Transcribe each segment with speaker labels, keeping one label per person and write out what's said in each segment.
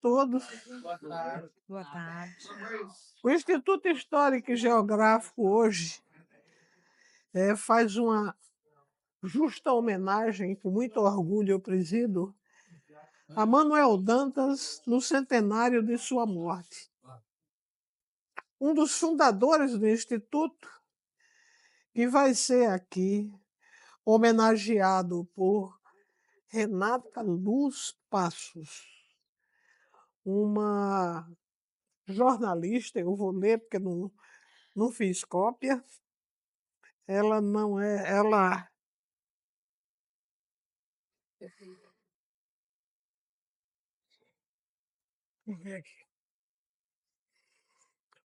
Speaker 1: todos.
Speaker 2: Boa tarde.
Speaker 1: O Instituto Histórico e Geográfico hoje faz uma justa homenagem, com muito orgulho eu presido, a Manuel Dantas no centenário de sua morte. Um dos fundadores do Instituto, que vai ser aqui homenageado por Renata Luz Passos, uma jornalista, eu vou ler porque não fiz cópia. Ela não é, ela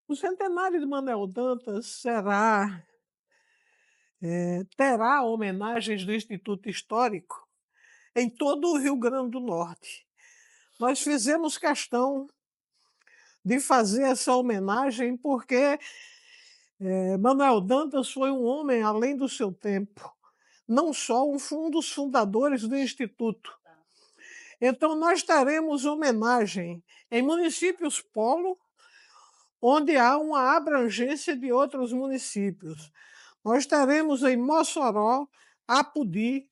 Speaker 1: o centenário de Manuel Dantas terá homenagens do Instituto Histórico em todo o Rio Grande do Norte. Nós fizemos questão de fazer essa homenagem porque Manuel Dantas foi um homem além do seu tempo, não só um dos fundadores do Instituto. Então, nós teremos homenagem em municípios polo, onde há uma abrangência de outros municípios. Nós teremos em Mossoró, Apudi,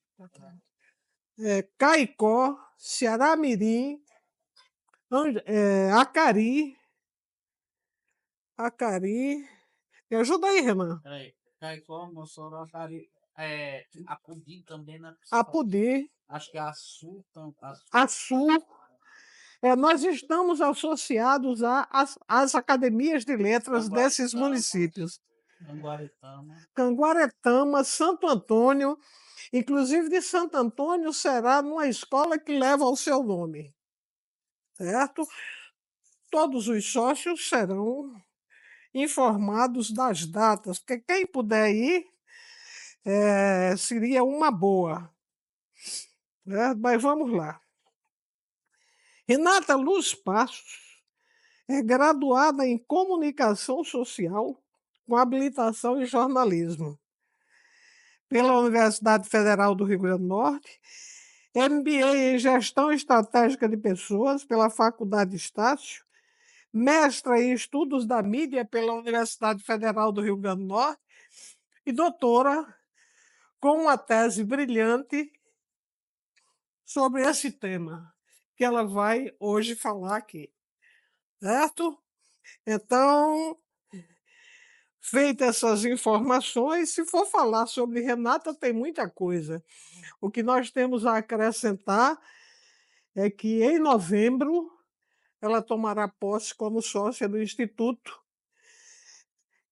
Speaker 1: Caicó, Ceará-Mirim, Acari. Me ajuda aí, Renan.
Speaker 3: Caicó, Mossoró, Apudi também, né?
Speaker 1: Apudi.
Speaker 3: Acho que é Açu.
Speaker 1: Açu. Nós estamos associados às academias de letras desses municípios. Canguaretama, Santo Antônio. Inclusive, de Santo Antônio será numa escola que leva o seu nome. Certo? Todos os sócios serão informados das datas, porque quem puder ir seria uma boa. Mas vamos lá. Renata Luz Passos é graduada em Comunicação Social com habilitação em jornalismo pela Universidade Federal do Rio Grande do Norte, MBA em Gestão Estratégica de Pessoas pela Faculdade Estácio, mestra em Estudos da Mídia pela Universidade Federal do Rio Grande do Norte e doutora com uma tese brilhante sobre esse tema que ela vai hoje falar aqui. Certo? Então, feitas essas informações, se for falar sobre Renata, tem muita coisa. O que nós temos a acrescentar é que, em novembro, ela tomará posse como sócia do Instituto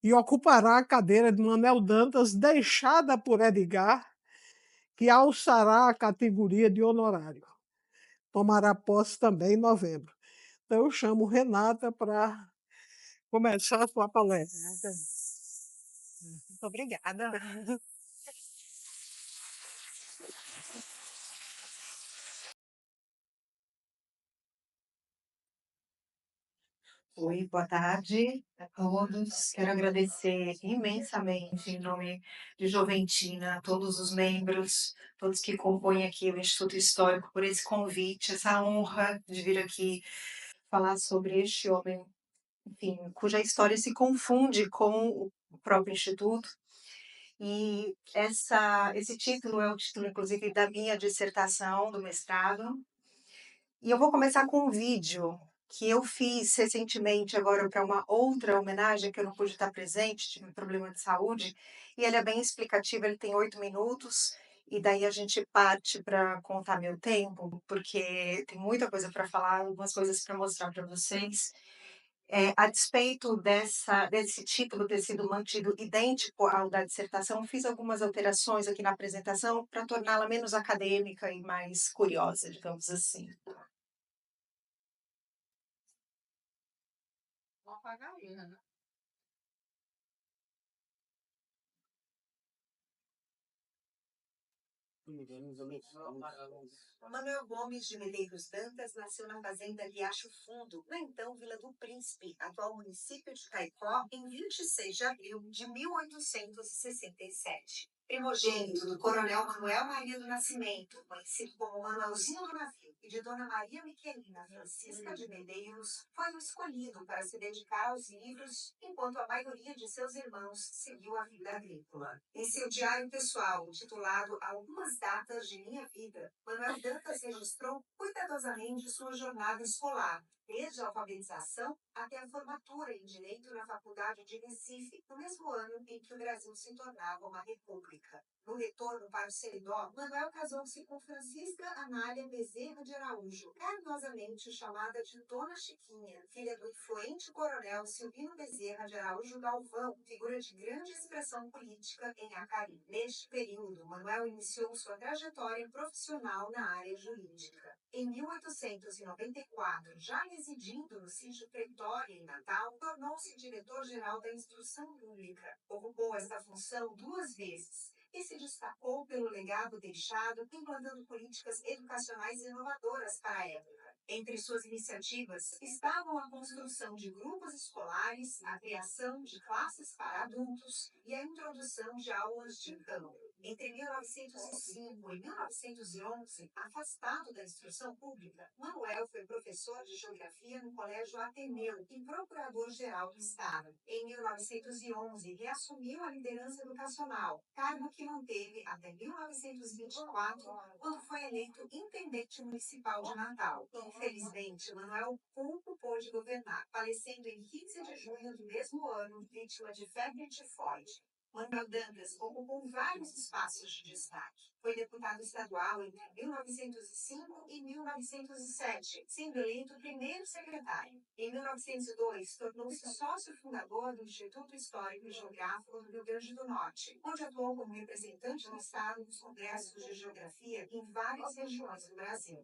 Speaker 1: e ocupará a cadeira de Manuel Dantas, deixada por Edgar, que alçará a categoria de honorário. Tomará posse também em novembro. Então, eu chamo Renata para começar a sua palestra.
Speaker 2: Muito obrigada. Oi, boa tarde a todos. Quero agradecer imensamente, em nome de Joventina, a todos os membros, todos que compõem aqui o Instituto Histórico, por esse convite, essa honra de vir aqui falar sobre este homem, enfim, cuja história se confunde com o próprio Instituto. E esse título é o título, inclusive, da minha dissertação do mestrado. E eu vou começar com um vídeo que eu fiz recentemente agora para uma outra homenagem que eu não pude estar presente, tive um problema de saúde, e ele é bem explicativo, ele tem 8 minutos, e daí a gente parte para contar meu tempo, porque tem muita coisa para falar, algumas coisas para mostrar para vocês. A despeito desse título ter sido mantido idêntico ao da dissertação, fiz algumas alterações aqui na apresentação para torná-la menos acadêmica e mais curiosa, digamos assim. Vou apagar aí, né? Manuel Gomes de Medeiros Dantas nasceu na fazenda Riacho Fundo, na então Vila do Príncipe, atual município de Caicó, em 26 de abril de 1867. Primogênito do coronel Manuel Maria do Nascimento, conhecido como Manuelzinho do Navio, e de Dona Maria Miquelina Francisca de Medeiros, foi o escolhido para se dedicar aos livros, enquanto a maioria de seus irmãos seguiu a vida agrícola. Em seu diário pessoal, intitulado Algumas Datas de Minha Vida, Manuel Dantas registrou cuidadosamente sua jornada escolar, desde a alfabetização até a formatura em Direito na Faculdade de Recife, no mesmo ano em que o Brasil se tornava uma república. No retorno para o Seridó, Manuel casou-se com Francisca Anália Bezerra de Araújo, carinhosamente chamada de Dona Chiquinha, filha do influente coronel Silvino Bezerra de Araújo Galvão, figura de grande expressão política em Acari. Neste período, Manuel iniciou sua trajetória profissional na área jurídica. Em 1894, já residindo no sítio Pretória, em Natal, tornou-se diretor-geral da Instrução Pública. Ocupou esta função 2 vezes e se destacou pelo legado deixado, implantando políticas educacionais inovadoras para a época. Entre suas iniciativas estavam a construção de grupos escolares, a criação de classes para adultos e a introdução de aulas de campo. Entre 1905 e 1911, afastado da instrução pública, Manuel foi professor de geografia no Colégio Ateneu e procurador-geral do Estado. Em 1911, reassumiu a liderança educacional, cargo que manteve até 1924, quando foi eleito intendente municipal de Natal. Infelizmente, Manuel pouco pôde governar, falecendo em 15 de junho do mesmo ano, vítima de febre tifoide. Manuel Dantas ocupou vários espaços de destaque. Foi deputado estadual entre 1905 e 1907, sendo eleito primeiro secretário. Em 1902, tornou-se sócio fundador do Instituto Histórico e Geográfico do Rio Grande do Norte, onde atuou como representante do Estado nos congressos de geografia em várias regiões do Brasil.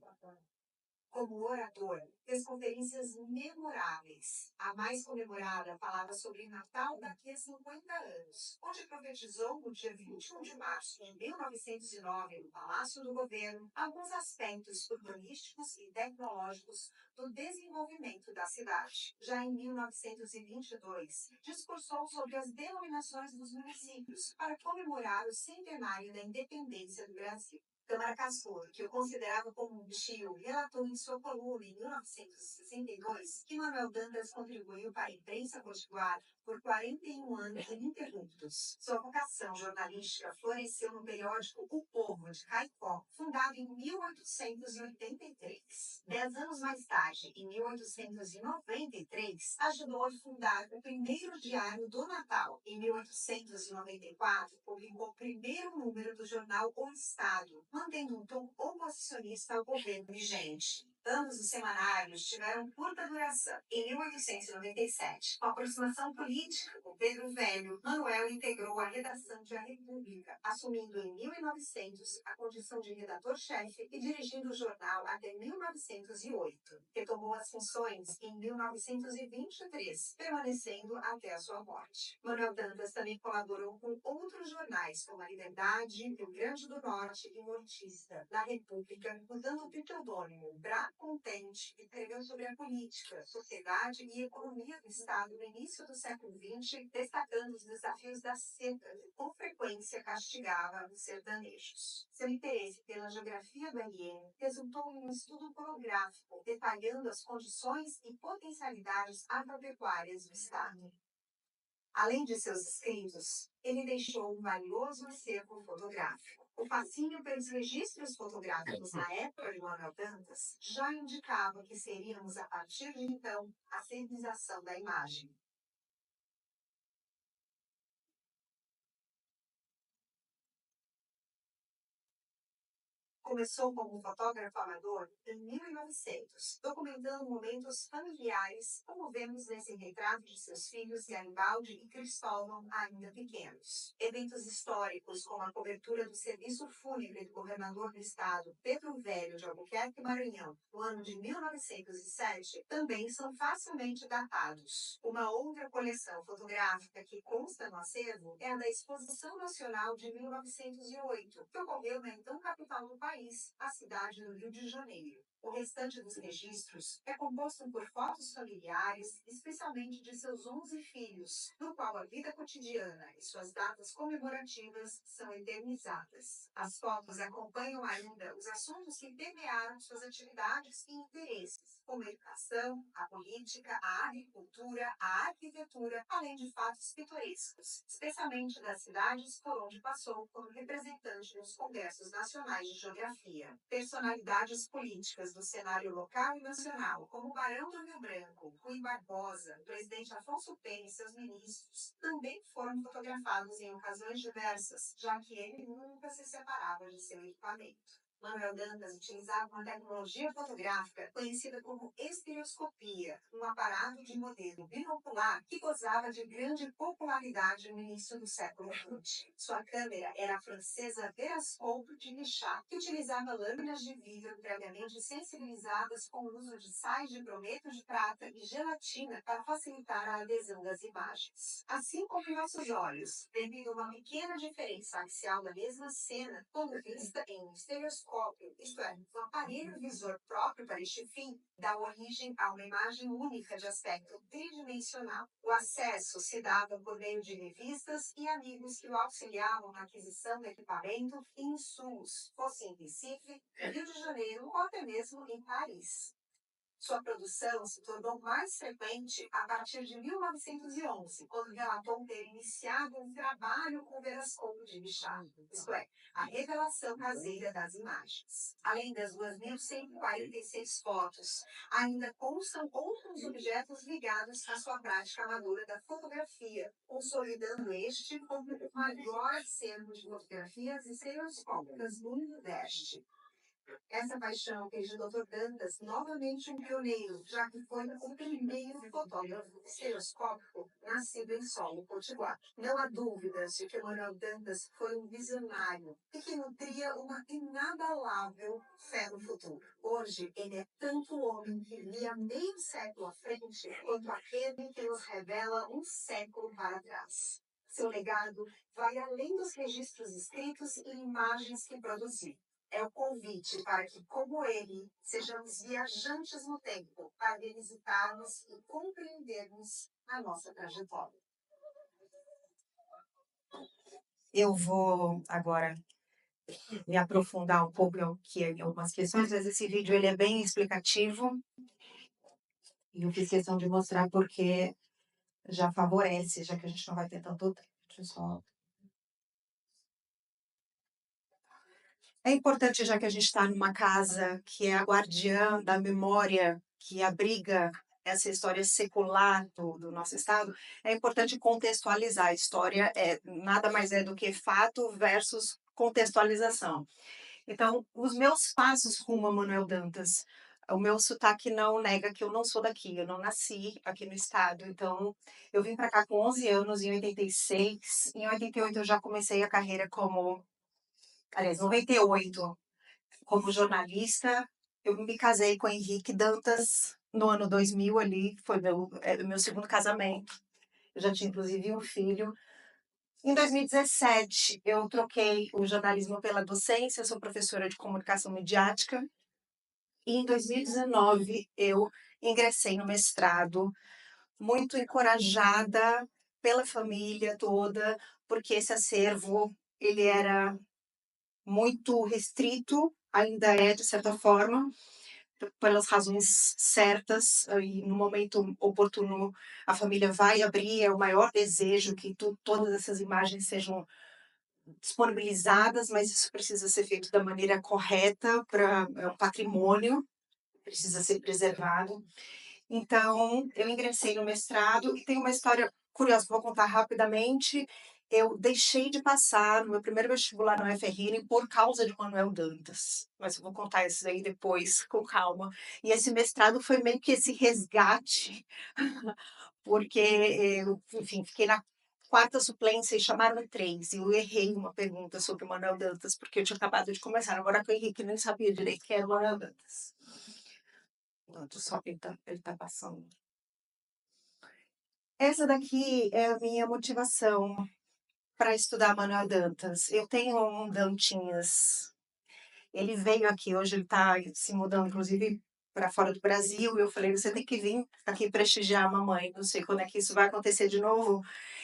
Speaker 2: Como orador, fez conferências memoráveis. A mais comemorada falava sobre Natal daqui a 50 anos, onde profetizou no dia 21 de março de 1909, no Palácio do Governo, alguns aspectos urbanísticos e tecnológicos do desenvolvimento da cidade. Já em 1922, discursou sobre as denominações dos municípios para comemorar o centenário da independência do Brasil. Câmara Castor, que o considerava como um tio, relatou em sua coluna em 1962 que Manuel Dantas contribuiu para a imprensa potiguar por 41 anos ininterruptos. Sua vocação jornalística floresceu no periódico O Povo, de Caicó, fundado em 1883. 10 anos mais tarde, em 1893, ajudou a fundar o primeiro Diário do Natal. Em 1894, publicou o primeiro número do jornal O Estado, mantendo um tom oposicionista ao governo vigente. Ambos os semanários tiveram curta duração. Em 1897, com a aproximação política com Pedro Velho, Manuel integrou a redação de A República, assumindo em 1900 a condição de redator-chefe e dirigindo o jornal até 1908. Retomou as funções em 1923, permanecendo até a sua morte. Manuel Dantas também colaborou com outros jornais, como a Liberdade, Rio Grande do Norte e Nortista. Na República, usando o pseudônimo Bra Contente, escreveu sobre a política, sociedade e economia do Estado no início do século XX, destacando os desafios da seca, que com frequência castigava os sertanejos. Seu interesse pela geografia do RN resultou em um estudo monográfico, detalhando as condições e potencialidades agropecuárias do Estado. Além de seus escritos, ele deixou um valioso acervo fotográfico. O fascínio pelos registros fotográficos na época de Manuel Dantas já indicava que seríamos, a partir de então, a civilização da imagem. Começou como fotógrafo amador em 1900, documentando momentos familiares, como vemos nesse retrato de seus filhos Garibaldi e Cristóvão, ainda pequenos. Eventos históricos, como a cobertura do serviço fúnebre do governador do estado, Pedro Velho de Albuquerque, Maranhão, no ano de 1907, também são facilmente datados. Uma outra coleção fotográfica que consta no acervo é a da Exposição Nacional de 1908, que ocorreu na então capital do país, a cidade do Rio de Janeiro. O restante dos registros é composto por fotos familiares, especialmente de seus 11 filhos, no qual a vida cotidiana e suas datas comemorativas são eternizadas. As fotos acompanham ainda os assuntos que permearam suas atividades e interesses, como a educação, a política, a agricultura, a arquitetura, além de fatos pitorescos, especialmente das cidades por onde passou como representante nos congressos nacionais de geografia. Personalidades políticas do cenário local e nacional, como o Barão do Rio Branco, Rui Barbosa, o presidente Afonso Pena e seus ministros, também foram fotografados em ocasiões diversas, já que ele nunca se separava de seu equipamento. Manuel Dantas utilizava uma tecnologia fotográfica conhecida como estereoscopia, um aparato de modelo binocular que gozava de grande popularidade no início do século XX. Sua câmera era a francesa Verascope de Lichat, que utilizava lâminas de vidro previamente sensibilizadas com o uso de sais de brometo de prata e gelatina para facilitar a adesão das imagens. Assim como nossos olhos, devido a uma pequena diferença axial da mesma cena, quando vista em um estereoscópio, isto é, um aparelho visor próprio para este fim, dá origem a uma imagem única de aspecto tridimensional. O acesso se dava por meio de revistas e amigos que o auxiliavam na aquisição do equipamento e insumos, fosse em Recife, Rio de Janeiro ou até mesmo em Paris. Sua produção se tornou mais frequente a partir de 1911, quando relatou ter iniciado um trabalho com o Verascope de Lichat, isto é, a revelação caseira das imagens. Além das 2.146 fotos, ainda constam outros objetos ligados à sua prática amadora da fotografia, consolidando este como o maior acervo de fotografias estereoscópicas do Nordeste. Essa paixão fez de Dr. Dantas novamente um pioneiro, já que foi o primeiro fotógrafo estereoscópico nascido em solo potiguar. Não há dúvidas de que Manuel Dantas foi um visionário e que nutria uma inabalável fé no futuro. Hoje, ele é tanto o homem que via meio século à frente, quanto aquele que nos revela um século para trás. Seu legado vai além dos registros escritos e imagens que produziu. É o convite para que, como ele, sejamos viajantes no tempo, para revisitarmos e compreendermos a nossa trajetória. Eu vou agora me aprofundar um pouco em algumas questões, mas esse vídeo ele é bem explicativo e eu fiz questão de mostrar porque já favorece, já que a gente não vai ter tanto tempo. Deixa eu só... É importante, já que a gente está numa casa que é a guardiã da memória, que abriga essa história secular do nosso estado, é importante contextualizar. A história nada mais é do que fato versus contextualização. Então, os meus passos rumo a Manuel Dantas, o meu sotaque não nega que eu não sou daqui, eu não nasci aqui no estado. Então, eu vim para cá com 11 anos, em 86. Em 88 eu já comecei a carreira como... Aliás, 98, como jornalista. Eu me casei com o Henrique Dantas no ano 2000 ali, foi meu segundo casamento. Eu já tinha, inclusive, um filho. Em 2017, eu troquei o jornalismo pela docência, eu sou professora de comunicação midiática. E em 2019, eu ingressei no mestrado, muito encorajada pela família toda, porque esse acervo, ele era muito restrito, ainda é, de certa forma, pelas razões certas, e no momento oportuno a família vai abrir, é o maior desejo que todas essas imagens sejam disponibilizadas, mas isso precisa ser feito da maneira correta, é um patrimônio, precisa ser preservado. Então, eu ingressei no mestrado e tem uma história curiosa que eu vou contar rapidamente. Eu deixei de passar no meu primeiro vestibular na UFRN por causa de Manuel Dantas. Mas eu vou contar isso aí depois, com calma. E esse mestrado foi meio que esse resgate, porque eu, enfim, fiquei na quarta suplência e chamaram 3. E eu errei uma pergunta sobre o Manuel Dantas, porque eu tinha acabado de começar a namorar com o Henrique e nem sabia direito quem era o Manuel Dantas. Só que ele tá passando. Essa daqui é a minha motivação para estudar Manuel Dantas. Eu tenho um Dantinhas Ele veio aqui, hoje ele está se mudando, inclusive, para fora do Brasil, e eu falei: "Você tem que vir aqui prestigiar a mamãe, não sei quando é que isso vai acontecer de novo".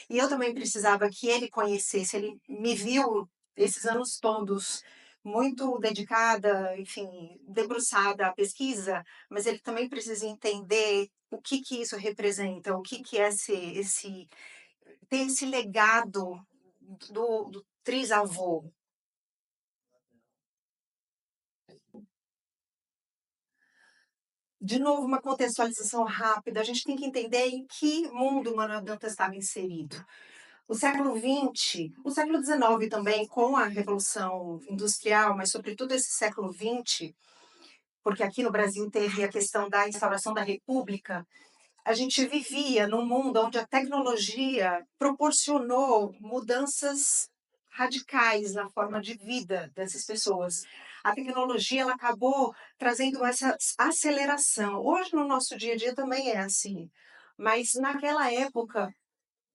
Speaker 2: E eu também precisava que ele conhecesse, ele me viu esses anos todos muito dedicada, enfim, debruçada à pesquisa, mas ele também precisa entender o que isso representa, o que é ter esse legado do trisavô. De novo, uma contextualização rápida, a gente tem que entender em que mundo o Manuel Dantas estava inserido. O século XX, o século XIX também, com a Revolução Industrial, mas sobretudo esse século XX, porque aqui no Brasil teve a questão da instauração da República, a gente vivia num mundo onde a tecnologia proporcionou mudanças radicais na forma de vida dessas pessoas. A tecnologia ela acabou trazendo essa aceleração. Hoje, no nosso dia a dia, também é assim. Mas naquela época,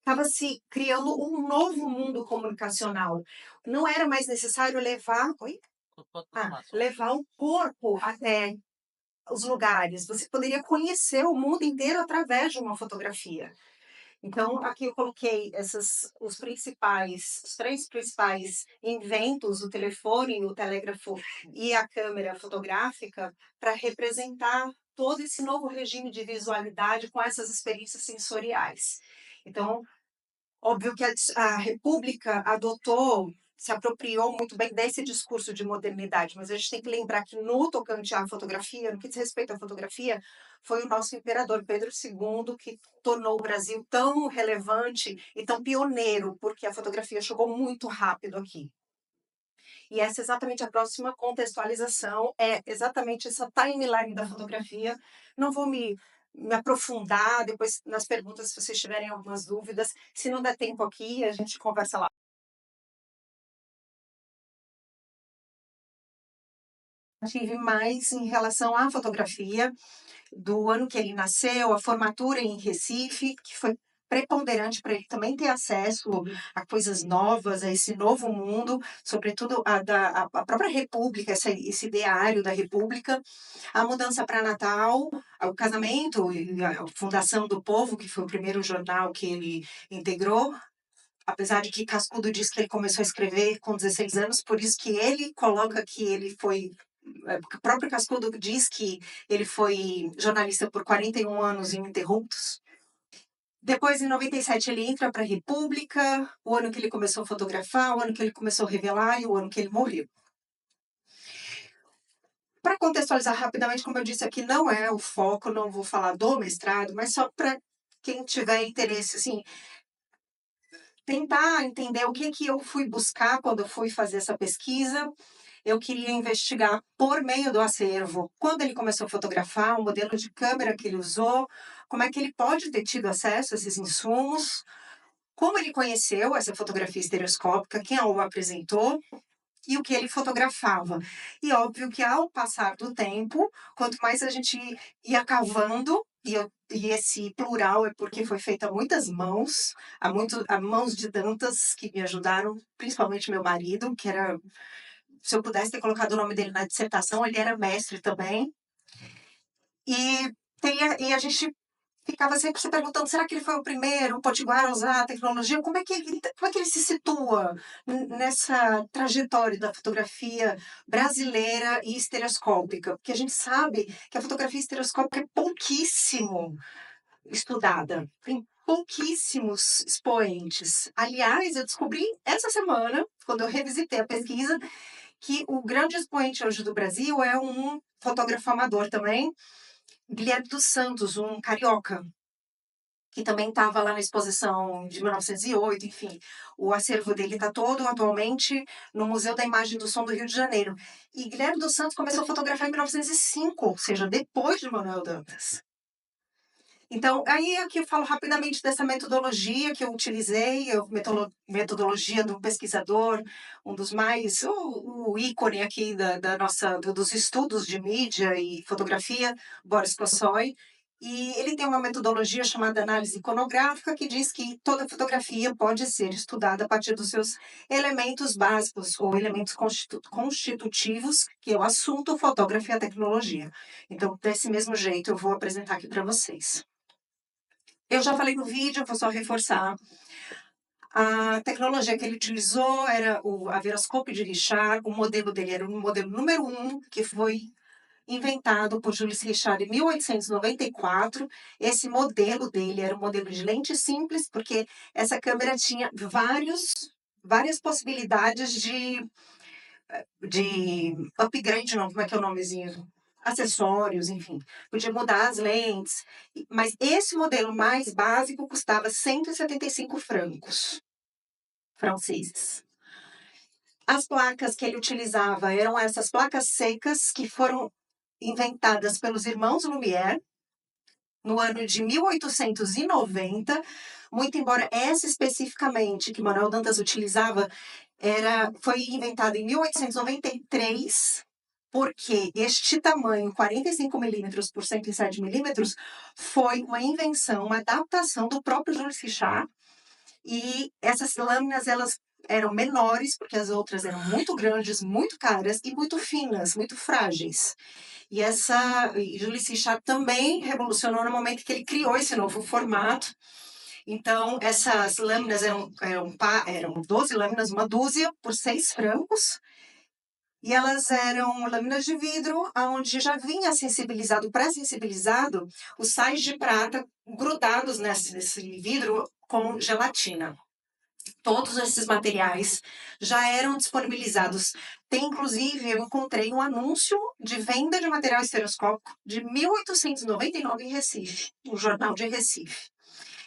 Speaker 2: estava se criando um novo mundo comunicacional. Não era mais necessário levar, oi?
Speaker 3: Pode continuar, só.
Speaker 2: Levar o corpo até os lugares. Você poderia conhecer o mundo inteiro através de uma fotografia. Então, aqui eu coloquei os três principais inventos, o telefone, o telégrafo e a câmera fotográfica, para representar todo esse novo regime de visualidade com essas experiências sensoriais. Então, óbvio que a República adotou, se apropriou muito bem desse discurso de modernidade, mas a gente tem que lembrar que no tocante à fotografia, no que diz respeito à fotografia, foi o nosso imperador Pedro II que tornou o Brasil tão relevante e tão pioneiro, porque a fotografia chegou muito rápido aqui. E essa é exatamente a próxima contextualização, é exatamente essa timeline da fotografia. Não vou me aprofundar, depois nas perguntas, se vocês tiverem algumas dúvidas. Se não der tempo aqui, a gente conversa lá. Tive mais em relação à fotografia, do ano que ele nasceu, a formatura em Recife, que foi preponderante para ele também ter acesso a coisas novas, a esse novo mundo, sobretudo a própria República, esse ideário da República, a mudança para Natal, o casamento e a fundação do Povo, que foi o primeiro jornal que ele integrou, apesar de que Cascudo diz que ele começou a escrever com 16 anos, por isso que ele coloca que ele foi o próprio Cascudo diz que ele foi jornalista por 41 anos ininterruptos. Depois, em 97, ele entra para a República, o ano que ele começou a fotografar, o ano que ele começou a revelar e o ano que ele morreu. Para contextualizar rapidamente, como eu disse aqui, não é o foco, não vou falar do mestrado, mas só para quem tiver interesse, assim, tentar entender o que eu fui buscar quando eu fui fazer essa pesquisa. Eu queria investigar por meio do acervo, quando ele começou a fotografar, o modelo de câmera que ele usou, como é que ele pode ter tido acesso a esses insumos, como ele conheceu essa fotografia estereoscópica, quem o apresentou e o que ele fotografava. E óbvio que ao passar do tempo, quanto mais a gente ia cavando, e esse plural é porque foi feito a muitas mãos, a mãos de Dantas que me ajudaram, principalmente meu marido, que era, se eu pudesse ter colocado o nome dele na dissertação, ele era mestre também. E a gente ficava sempre se perguntando, será que ele foi o primeiro, o potiguar a usar a tecnologia? Como é que ele se situa nessa trajetória da fotografia brasileira e estereoscópica? Porque a gente sabe que a fotografia estereoscópica é pouquíssimo estudada. Tem pouquíssimos expoentes. Aliás, eu descobri essa semana, quando eu revisitei a pesquisa, que o grande expoente hoje do Brasil é um fotógrafo amador também, Guilherme dos Santos, um carioca, que também estava lá na exposição de 1908, enfim. O acervo dele está todo atualmente no Museu da Imagem do Som do Rio de Janeiro. E Guilherme dos Santos começou a fotografar em 1905, ou seja, depois de Manuel Dantas. Então, aí aqui eu falo rapidamente dessa metodologia que eu utilizei, a metodologia do pesquisador, um dos mais, o ícone aqui dos estudos de mídia e fotografia, Boris Tolstói. E ele tem uma metodologia chamada análise iconográfica, que diz que toda fotografia pode ser estudada a partir dos seus elementos básicos ou elementos constitutivos, que é o assunto, fotografia e a tecnologia. Então, desse mesmo jeito, eu vou apresentar aqui para vocês. Eu já falei no vídeo, vou só reforçar. A tecnologia que ele utilizou era o averoscópio de Richard. O modelo dele era o modelo número 1, que foi inventado por Jules Richard em 1894. Esse modelo dele era um modelo de lente simples, porque essa câmera tinha várias possibilidades de upgrade, não, como é que é o nomezinho? Acessórios, enfim. Podia mudar as lentes. Mas esse modelo mais básico custava 175 francos franceses. As placas que ele utilizava eram essas placas secas que foram inventadas pelos irmãos Lumière no ano de 1890, muito embora essa especificamente que Manuel Dantas utilizava foi inventada em 1893, porque este tamanho, 45 milímetros por 107 milímetros, foi uma invenção, uma adaptação do próprio Jules Richard. E essas lâminas, elas eram menores, porque as outras eram muito grandes, muito caras e muito finas, muito frágeis. E Jules Richard também revolucionou no momento que ele criou esse novo formato. Então, essas lâminas eram 12 lâminas, uma dúzia, por 6 francos. E elas eram lâminas de vidro, onde já vinha pré-sensibilizado, os sais de prata grudados nesse vidro com gelatina. Todos esses materiais já eram disponibilizados. Inclusive, eu encontrei um anúncio de venda de material estereoscópico de 1899 em Recife, no Jornal de Recife.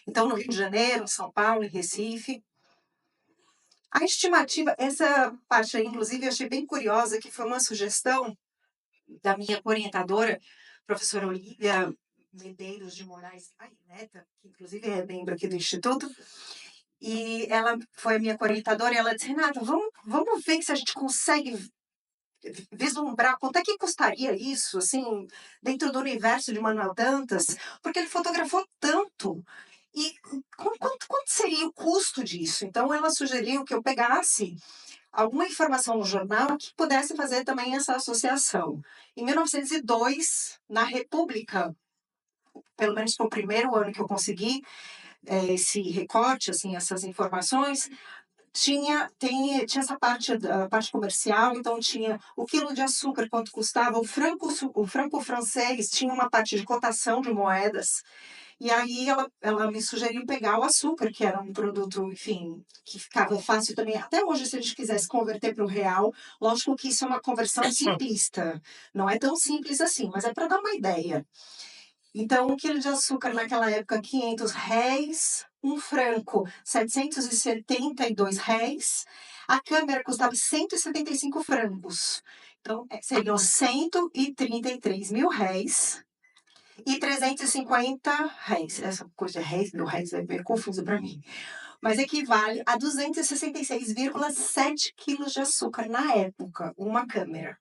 Speaker 2: Então, no Rio de Janeiro, em São Paulo, em Recife. A estimativa, essa parte aí, inclusive, eu achei bem curiosa, que foi uma sugestão da minha orientadora, professora Olívia Medeiros de Moraes Neta, que inclusive é membro aqui do Instituto. E ela foi a minha orientadora e ela disse, Renata, vamos ver se a gente consegue vislumbrar quanto é que custaria isso, assim, dentro do universo de Manuel Dantas, porque ele fotografou tanto. E quanto seria o custo disso? Então, ela sugeriu que eu pegasse alguma informação no jornal que pudesse fazer também essa associação. Em 1902, na República, pelo menos foi o primeiro ano que eu consegui esse recorte, assim, essas informações, tinha essa parte, a parte comercial, então tinha o quilo de açúcar, quanto custava, o franco francês tinha uma parte de cotação de moedas, e aí ela me sugeriu pegar o açúcar, que era um produto, enfim, que ficava fácil também. Até hoje, se a gente quisesse converter para o real, lógico que isso é uma conversão simplista, não é tão simples assim, mas é para dar uma ideia. Então, um quilo de açúcar naquela época, 500 réis, um franco, 772 réis. A câmera custava 175 francos. Então, seriam 133 mil réis e 350 réis. Essa coisa de réis, mil réis é meio confusa para mim. Mas equivale a 266,7 quilos de açúcar na época, uma câmera.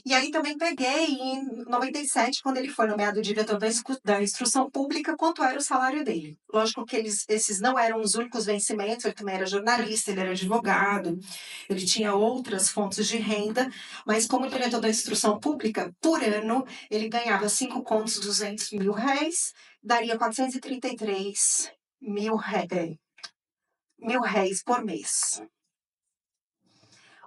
Speaker 2: E aí também peguei em 97, quando ele foi nomeado diretor da instrução pública, quanto era o salário dele. Lógico que esses não eram os únicos vencimentos, ele também era jornalista, ele era advogado, ele tinha outras fontes de renda, mas como diretor da instrução pública, por ano, ele ganhava 5 contos, 200 mil réis, daria 433 mil réis por mês.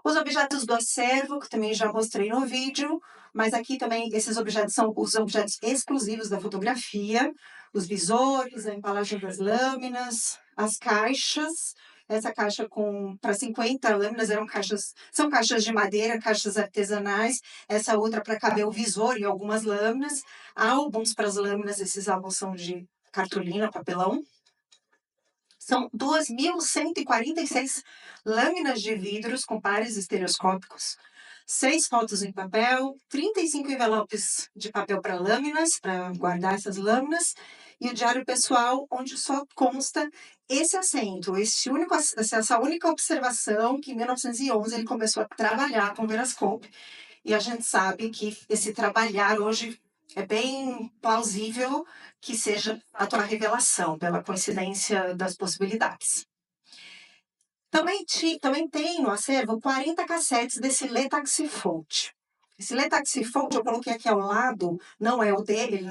Speaker 2: Os objetos do acervo, que também já mostrei no vídeo, mas aqui também esses objetos são os objetos exclusivos da fotografia, os visores, a embalagem das lâminas, as caixas. Essa caixa para 50 lâminas são caixas de madeira, caixas artesanais. Essa outra para caber o visor e algumas lâminas. Álbuns para as lâminas, esses álbuns são de cartolina, papelão. São 2.146 lâminas de vidros com pares estereoscópicos, 6 fotos em papel, 35 envelopes de papel para lâminas, para guardar essas lâminas, e o diário pessoal, onde só consta esse assento, essa única observação que em 1911 ele começou a trabalhar com o Verascope. E a gente sabe que esse trabalhar hoje É bem plausível que seja a tua revelação, pela coincidência das possibilidades. Também tem no acervo 40 cassetes desse Le Taxifaute. Esse Le Taxifaute eu coloquei aqui ao lado, não é o dele,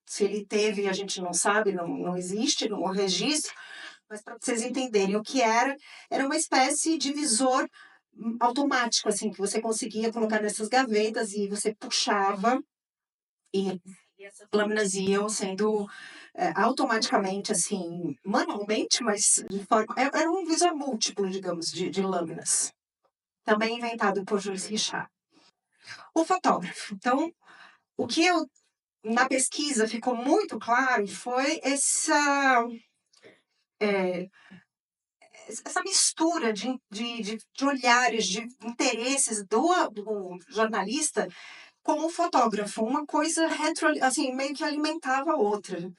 Speaker 2: se ele teve a gente não sabe, não existe no registro, mas para vocês entenderem o que era uma espécie de visor automático, assim, que você conseguia colocar nessas gavetas e você puxava e essas lâminas iam sendo automaticamente, assim, manualmente, mas de forma. Era um visor múltiplo, digamos, de lâminas. Também inventado por Jules Richard. O fotógrafo. Então, o que eu, na pesquisa ficou muito claro foi essa mistura de olhares, de interesses do jornalista com o fotógrafo. Uma coisa assim, meio que alimentava a outra.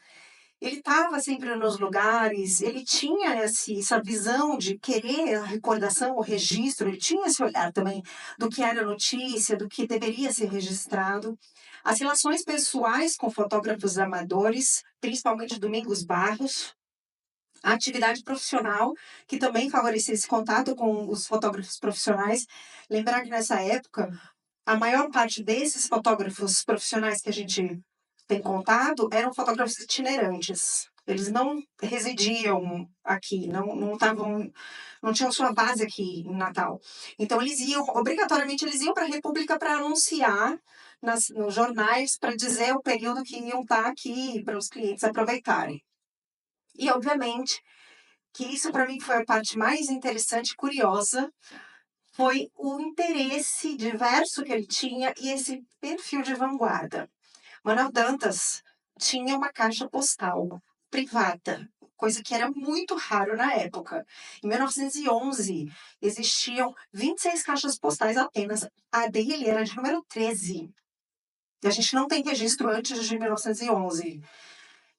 Speaker 2: Ele estava sempre nos lugares, ele tinha essa visão de querer a recordação, o registro, ele tinha esse olhar também do que era notícia, do que deveria ser registrado. As relações pessoais com fotógrafos amadores, principalmente Domingos Barros, a atividade profissional, que também favorecia esse contato com os fotógrafos profissionais. Lembrar que nessa época, a maior parte desses fotógrafos profissionais que a gente tem contato eram fotógrafos itinerantes. Eles não residiam aqui, não tinham sua base aqui em Natal. Então eles iam, obrigatoriamente, eles iam para a República para anunciar nos jornais, para dizer o período que iam estar aqui, para os clientes aproveitarem. E, obviamente, que isso para mim foi a parte mais interessante e curiosa, foi o interesse diverso que ele tinha e esse perfil de vanguarda. Manuel Dantas tinha uma caixa postal privada, coisa que era muito raro na época. Em 1911, existiam 26 caixas postais apenas. A dele era de número 13. E a gente não tem registro antes de 1911,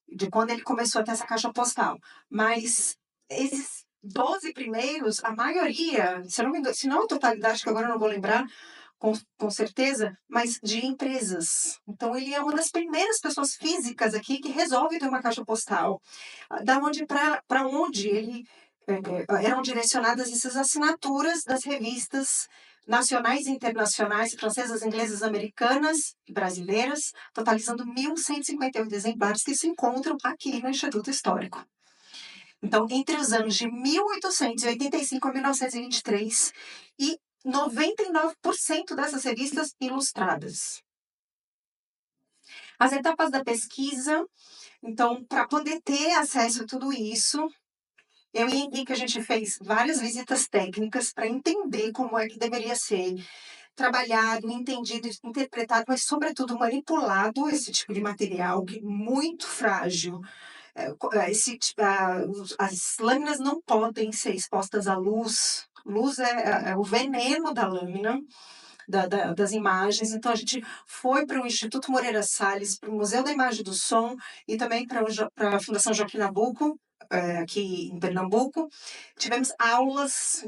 Speaker 2: de quando ele começou a ter essa caixa postal. Mas esses 12 primeiros, a maioria, se não a totalidade, que agora eu não vou lembrar, com certeza, mas de empresas. Então, ele é uma das primeiras pessoas físicas aqui que resolve ter uma caixa postal. Da onde para onde ele eram direcionadas essas assinaturas das revistas nacionais e internacionais, francesas, inglesas, americanas e brasileiras, totalizando 1.158 exemplares que se encontram aqui no Instituto Histórico. Então, entre os anos de 1885 a 1923, e 99% dessas revistas ilustradas. As etapas da pesquisa, então, para poder ter acesso a tudo isso, eu e Henrique, a gente fez várias visitas técnicas para entender como é que deveria ser trabalhado, entendido, interpretado, mas, sobretudo, manipulado esse tipo de material, que é muito frágil. As lâminas não podem ser expostas à luz. Luz é o veneno da lâmina, das imagens. Então, a gente foi para o Instituto Moreira Salles, para o Museu da Imagem e do Som e também para a Fundação Joaquim Nabuco, aqui em Pernambuco. Tivemos aulas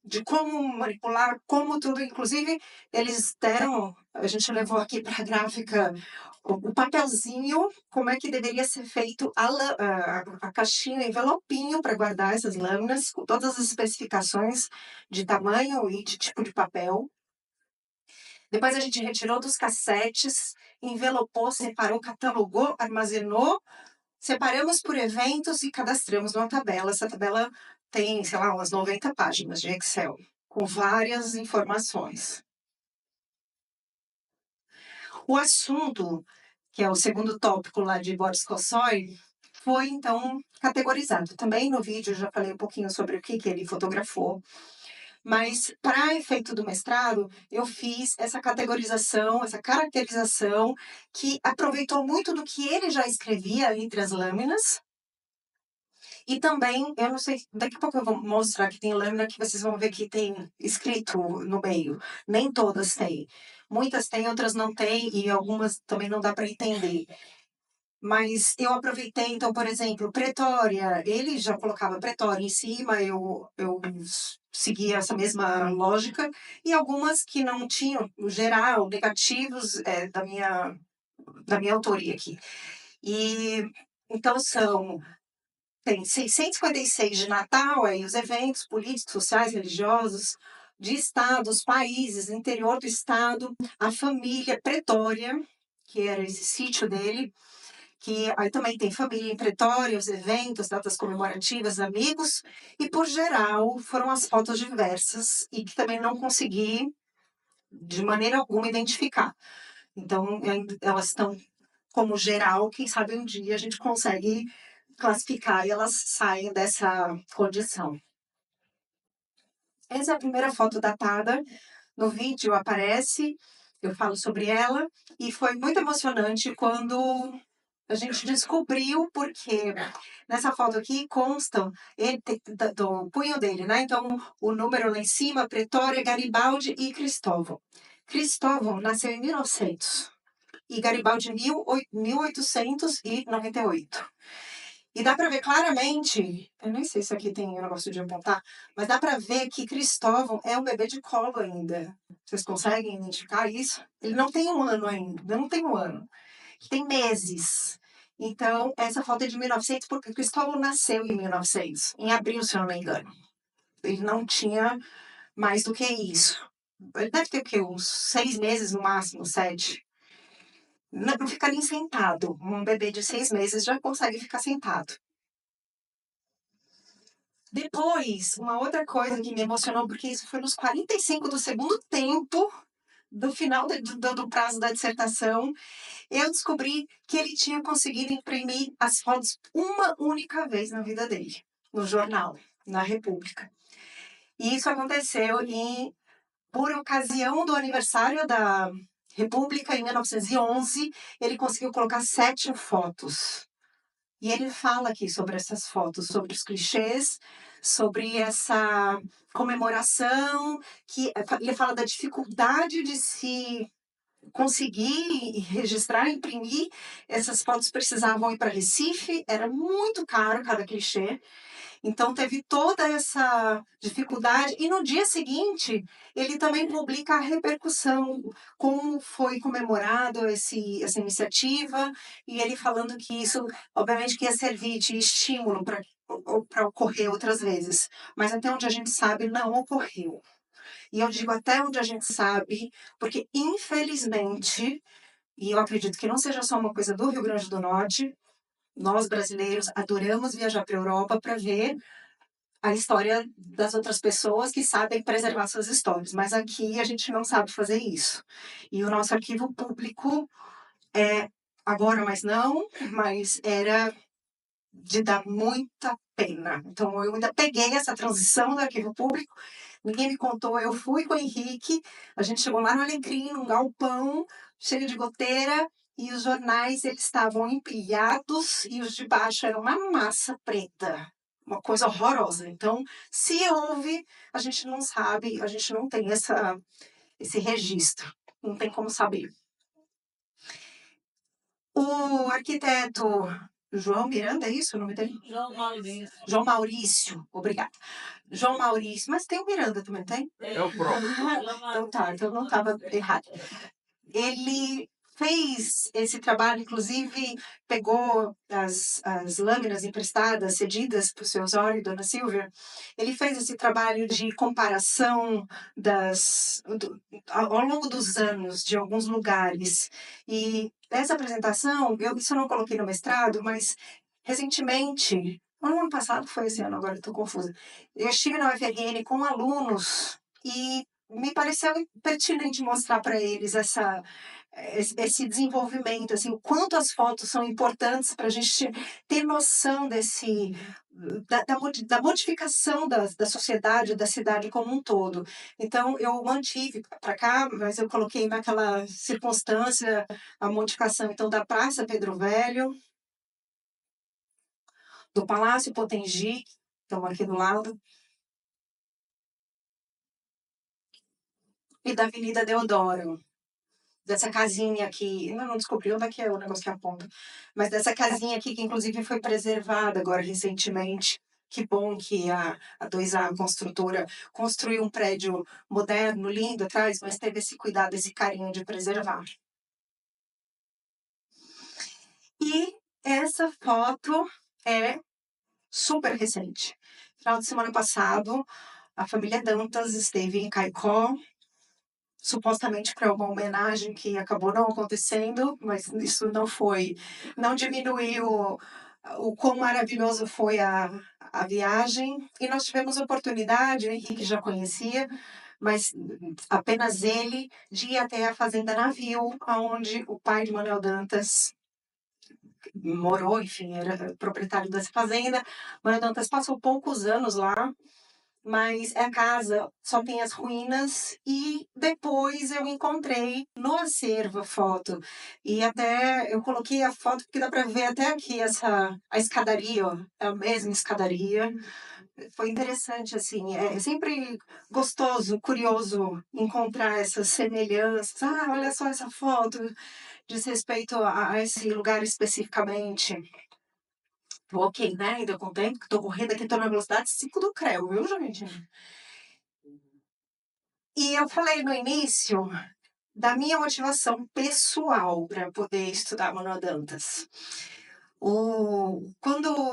Speaker 2: de como manipular, como tudo. Inclusive, eles deram, a gente levou aqui para a gráfica o papelzinho, como é que deveria ser feito a caixinha, o envelopinho para guardar essas lâminas, com todas as especificações de tamanho e de tipo de papel. Depois a gente retirou dos cassetes, envelopou, separou, catalogou, armazenou, separamos por eventos e cadastramos numa tabela. Essa tabela tem, sei lá, umas 90 páginas de Excel, com várias informações. O assunto, que é o segundo tópico lá de Boris Kosoy, foi, então, categorizado. Também no vídeo eu já falei um pouquinho sobre o que ele fotografou, mas para efeito do mestrado, eu fiz essa categorização, essa caracterização, que aproveitou muito do que ele já escrevia entre as lâminas. E também, eu não sei, daqui a pouco eu vou mostrar que tem lâmina que vocês vão ver que tem escrito no meio. Nem todas têm. Muitas têm, outras não têm, e algumas também não dá para entender. Mas eu aproveitei, então, por exemplo, Pretória, ele já colocava Pretória em cima, eu seguia essa mesma lógica, e algumas que não tinham, no geral, negativos da minha da minha autoria aqui. E então tem 656 de Natal, aí os eventos políticos, sociais, religiosos, de estados, países, interior do estado, a família Pretória, que era esse sítio dele, que aí também tem família em Pretória, os eventos, datas comemorativas, amigos, e por geral foram as fotos diversas e que também não consegui de maneira alguma identificar. Então, elas estão como geral, quem sabe um dia a gente consegue classificar e elas saem dessa condição. Essa é a primeira foto datada. No vídeo aparece, eu falo sobre ela, e foi muito emocionante quando a gente descobriu, porque nessa foto aqui constam ele, do punho dele, né? Então, o número lá em cima, Pretória, Garibaldi e Cristóvão. Cristóvão nasceu em 1900 e Garibaldi em 1898. E dá para ver claramente, eu nem sei se aqui tem um negócio de apontar, mas dá para ver que Cristóvão é um bebê de colo ainda. Vocês conseguem identificar isso? Ele não tem um ano ainda, não tem um ano. Ele tem meses. Então, essa foto é de 1900, porque Cristóvão nasceu em 1900, em abril, se eu não me engano. Ele não tinha mais do que isso. Ele deve ter o quê? Uns 6 meses no máximo, 7. Não fica nem sentado. Um bebê de 6 meses já consegue ficar sentado. Depois, uma outra coisa que me emocionou, porque isso foi nos 45 do segundo tempo do final do prazo da dissertação, eu descobri que ele tinha conseguido imprimir as fotos uma única vez na vida dele, no jornal, na República. E isso aconteceu por ocasião do aniversário da República, em 1911, ele conseguiu colocar 7 fotos. E ele fala aqui sobre essas fotos, sobre os clichês, sobre essa comemoração, que ele fala da dificuldade de se conseguir registrar, imprimir. Essas fotos precisavam ir para Recife, era muito caro cada clichê. Então teve toda essa dificuldade e no dia seguinte ele também publica a repercussão, como foi comemorado essa iniciativa, e ele falando que isso obviamente que ia servir de estímulo para ocorrer outras vezes, mas até onde a gente sabe não ocorreu. E eu digo até onde a gente sabe, porque infelizmente, e eu acredito que não seja só uma coisa do Rio Grande do Norte, nós brasileiros adoramos viajar para a Europa para ver a história das outras pessoas que sabem preservar suas histórias, mas aqui a gente não sabe fazer isso. E o nosso arquivo público é agora mais não, mas era de dar muita pena. Então eu ainda peguei essa transição do arquivo público, ninguém me contou, eu fui com o Henrique, a gente chegou lá no Alecrim, num galpão cheio de goteira, e os jornais eles estavam empilhados e os de baixo eram uma massa preta, uma coisa horrorosa. Então, se houve, a gente não sabe, a gente não tem esse registro, não tem como saber. O arquiteto João Miranda, é isso o nome dele?
Speaker 3: João Maurício.
Speaker 2: João Maurício, obrigada. João Maurício, mas tem o Miranda também, tem?
Speaker 3: É o próprio.
Speaker 2: Então tá, então não estava errado. Ele fez esse trabalho, inclusive pegou as lâminas emprestadas, cedidas para o seu Osório e Dona Silvia. Ele fez esse trabalho de comparação ao longo dos anos de alguns lugares. E essa apresentação, isso eu não coloquei no mestrado, mas recentemente, no ano passado, foi esse ano, agora estou confusa. Eu estive na UFRN com alunos e me pareceu pertinente mostrar para eles esse desenvolvimento, assim, o quanto as fotos são importantes para a gente ter noção da modificação da sociedade, da cidade como um todo. Então, eu mantive para cá, mas eu coloquei naquela circunstância a modificação então da Praça Pedro Velho, do Palácio Potengi, estamos aqui do lado, e da Avenida Deodoro. Dessa casinha aqui, não descobri onde é que é o negócio que aponta, mas dessa casinha aqui que inclusive foi preservada agora recentemente. Que bom que a 2A construtora construiu um prédio moderno, lindo atrás, mas teve esse cuidado, esse carinho de preservar. E essa foto é super recente. Final de semana passado, a família Dantas esteve em Caicó, supostamente para uma homenagem que acabou não acontecendo, mas isso não diminuiu o quão maravilhoso foi a viagem. E nós tivemos a oportunidade, o Henrique já conhecia, mas apenas ele, de ir até a Fazenda Navio, onde o pai de Manuel Dantas morou, enfim, era proprietário dessa fazenda. Manuel Dantas passou poucos anos lá, mas a casa só tem as ruínas e depois eu encontrei no acervo a foto. E até eu coloquei a foto porque dá para ver até aqui a escadaria, ó, é a mesma escadaria. Foi interessante, assim, é sempre gostoso, curioso encontrar essas semelhanças. Ah, olha só essa foto, diz respeito a esse lugar especificamente. Tô ok, né? Ainda com tempo, que tô correndo aqui, tô na velocidade 5 do Creu, viu, gente? E eu falei no início da minha motivação pessoal para poder estudar Manuel Dantas.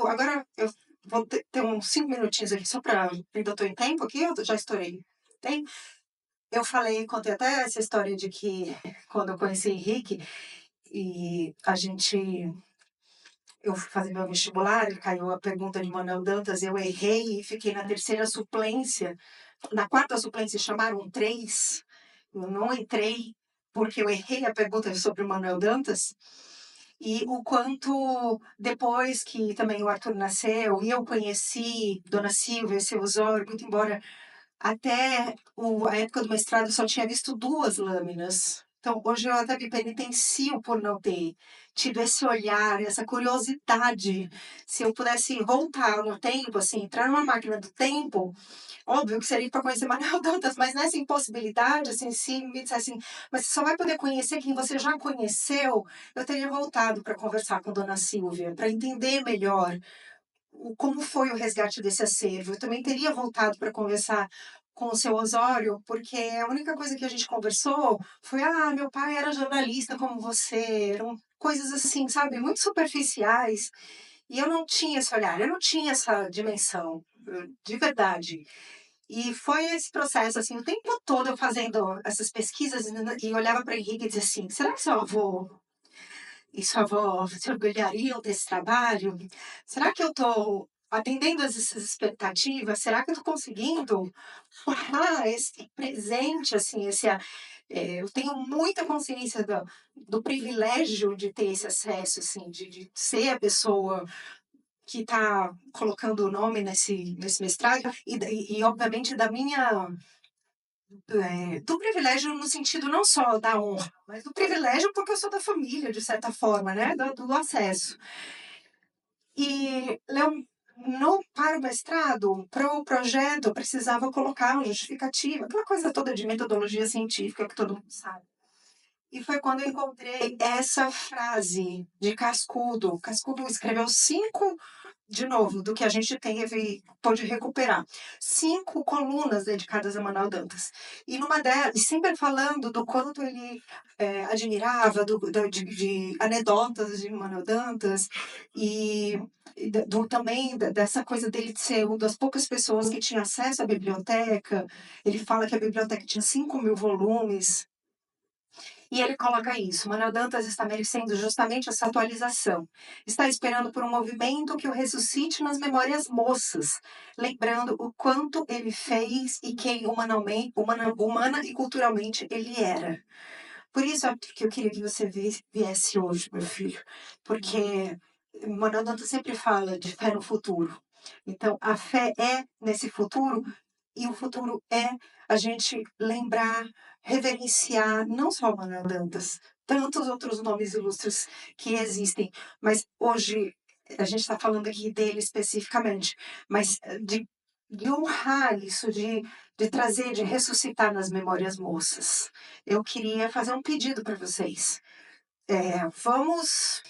Speaker 2: Agora eu vou ter uns 5 minutinhos aqui só para. Ainda estou em tempo aqui, eu já estourei. Tem? Eu falei, contei até essa história de que quando eu conheci Henrique e eu fui fazer meu vestibular, caiu a pergunta de Manuel Dantas, eu errei e fiquei na terceira suplência. Na quarta suplência chamaram 3, eu não entrei porque eu errei a pergunta sobre o Manuel Dantas. E o quanto depois que também o Arthur nasceu e eu conheci Dona Silvia e seu Osório, muito embora até a época do mestrado eu só tinha visto 2 lâminas. Então, hoje eu até me penitencio por não ter tido esse olhar, essa curiosidade. Se eu pudesse voltar no tempo, assim, entrar numa máquina do tempo, óbvio que seria para conhecer Manuel Dantas, mas nessa impossibilidade, assim, se me dissessem, mas você só vai poder conhecer quem você já conheceu, eu teria voltado para conversar com Dona Silvia, para entender melhor como foi o resgate desse acervo. Eu também teria voltado para conversar com o seu Osório, porque a única coisa que a gente conversou foi: ah, meu pai era jornalista como você, eram coisas assim, sabe, muito superficiais. E eu não tinha esse olhar, eu não tinha essa dimensão, de verdade. E foi esse processo, assim, o tempo todo eu fazendo essas pesquisas e olhava para Henrique e dizia assim: será que seu avô e sua avó se orgulhariam desse trabalho? Será que eu estou atendendo essas expectativas? Será que eu estou conseguindo honrar esse presente, assim, eu tenho muita consciência do privilégio de ter esse acesso, assim, de ser a pessoa que está colocando o nome nesse mestrado e obviamente, do privilégio no sentido não só da honra, mas do privilégio porque eu sou da família, de certa forma, né, do acesso. E, para o mestrado, para o projeto, eu precisava colocar uma justificativa, aquela coisa toda de metodologia científica que todo mundo sabe. E foi quando eu encontrei essa frase de Cascudo. Cascudo escreveu 5, de novo, do que a gente pôde recuperar. 5 colunas dedicadas a Manuel Dantas. E numa delas, e sempre falando do quanto ele admirava, de anedotas de Manuel Dantas, também dessa coisa dele de ser uma das poucas pessoas que tinha acesso à biblioteca. Ele fala que a biblioteca tinha 5.000 volumes. E ele coloca isso: Manuel Dantas está merecendo justamente essa atualização. Está esperando por um movimento que o ressuscite nas memórias moças, lembrando o quanto ele fez e quem humana e culturalmente ele era. Por isso é que eu queria que você viesse hoje, meu filho, porque Manuel Dantas sempre fala de fé no futuro. Então, a fé é nesse futuro e o futuro é a gente lembrar, reverenciar não só o Manuel Dantas, tantos outros nomes ilustres que existem, mas hoje a gente está falando aqui dele especificamente, mas de honrar isso, de trazer, de ressuscitar nas memórias moças. Eu queria fazer um pedido para vocês. Vamos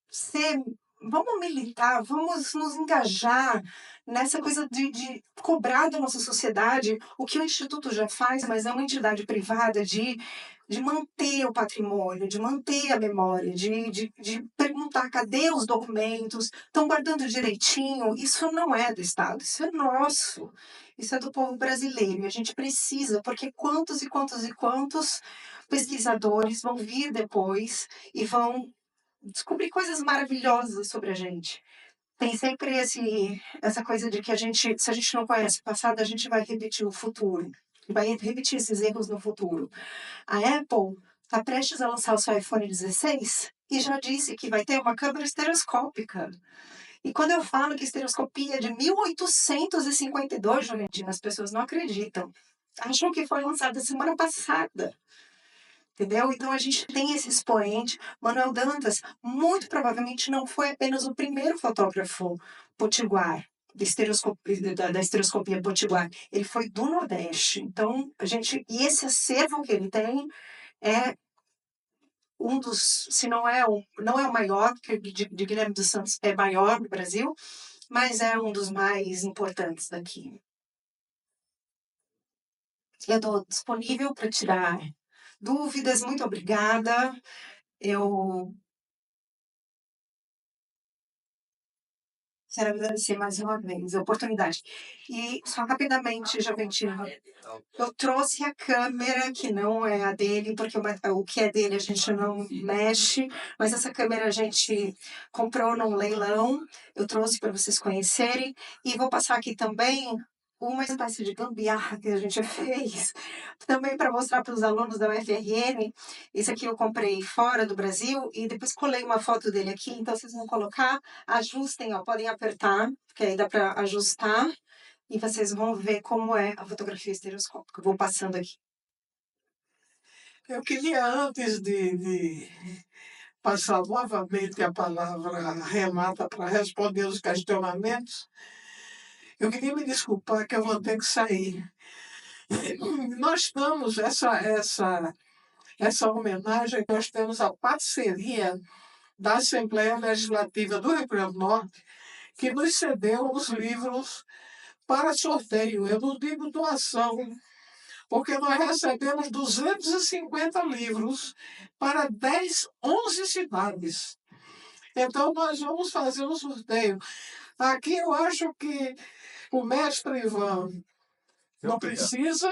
Speaker 2: ser, vamos militar, vamos nos engajar nessa coisa de cobrar da nossa sociedade o que o Instituto já faz, mas é uma entidade privada, de de manter o patrimônio, de manter a memória, de perguntar cadê os documentos, estão guardando direitinho. Isso não é do Estado, isso é nosso, isso é do povo brasileiro. E a gente precisa, porque quantos e quantos e quantos pesquisadores vão vir depois e vão descobrir coisas maravilhosas sobre a gente. Tem sempre essa coisa de que se a gente não conhece o passado, a gente vai repetir o futuro. Vai repetir esses erros no futuro. A Apple está prestes a lançar o seu iPhone 16 e já disse que vai ter uma câmera estereoscópica. E quando eu falo que estereoscopia é de 1852, Juventina, as pessoas não acreditam. Acham que foi lançada semana passada. Entendeu? Então a gente tem esse expoente. Manuel Dantas, muito provavelmente, não foi apenas o primeiro fotógrafo potiguar, da estereoscopia potiguar. Ele foi do Nordeste. Então, e esse acervo que ele tem é um dos, se não é o maior, porque de Guilherme dos Santos é maior no Brasil, mas é um dos mais importantes daqui. Eu estou disponível para tirar dúvidas. Muito obrigada. Eu quero agradecer mais uma vez a oportunidade. E só rapidamente, Joventino, eu trouxe a câmera, que não é a dele, porque o que é dele a gente não mexe, mas essa câmera a gente comprou num leilão, eu trouxe para vocês conhecerem, e vou passar aqui também uma espécie de gambiarra que a gente fez, também para mostrar para os alunos da UFRN. Esse aqui eu comprei fora do Brasil, e depois colei uma foto dele aqui, então vocês vão colocar, ajustem, ó, podem apertar, que aí dá para ajustar, e vocês vão ver como é a fotografia estereoscópica. Eu vou passando aqui.
Speaker 1: Eu queria, antes de passar novamente a palavra à Renata para responder os questionamentos, eu queria me desculpar que eu vou ter que sair. Nós estamos, essa homenagem, nós temos a parceria da Assembleia Legislativa do Rio Grande do Norte, que nos cedeu os livros para sorteio. Eu não digo doação, porque nós recebemos 250 livros para 11 cidades. Então, nós vamos fazer um sorteio. Aqui eu acho que o mestre Ivan não precisa,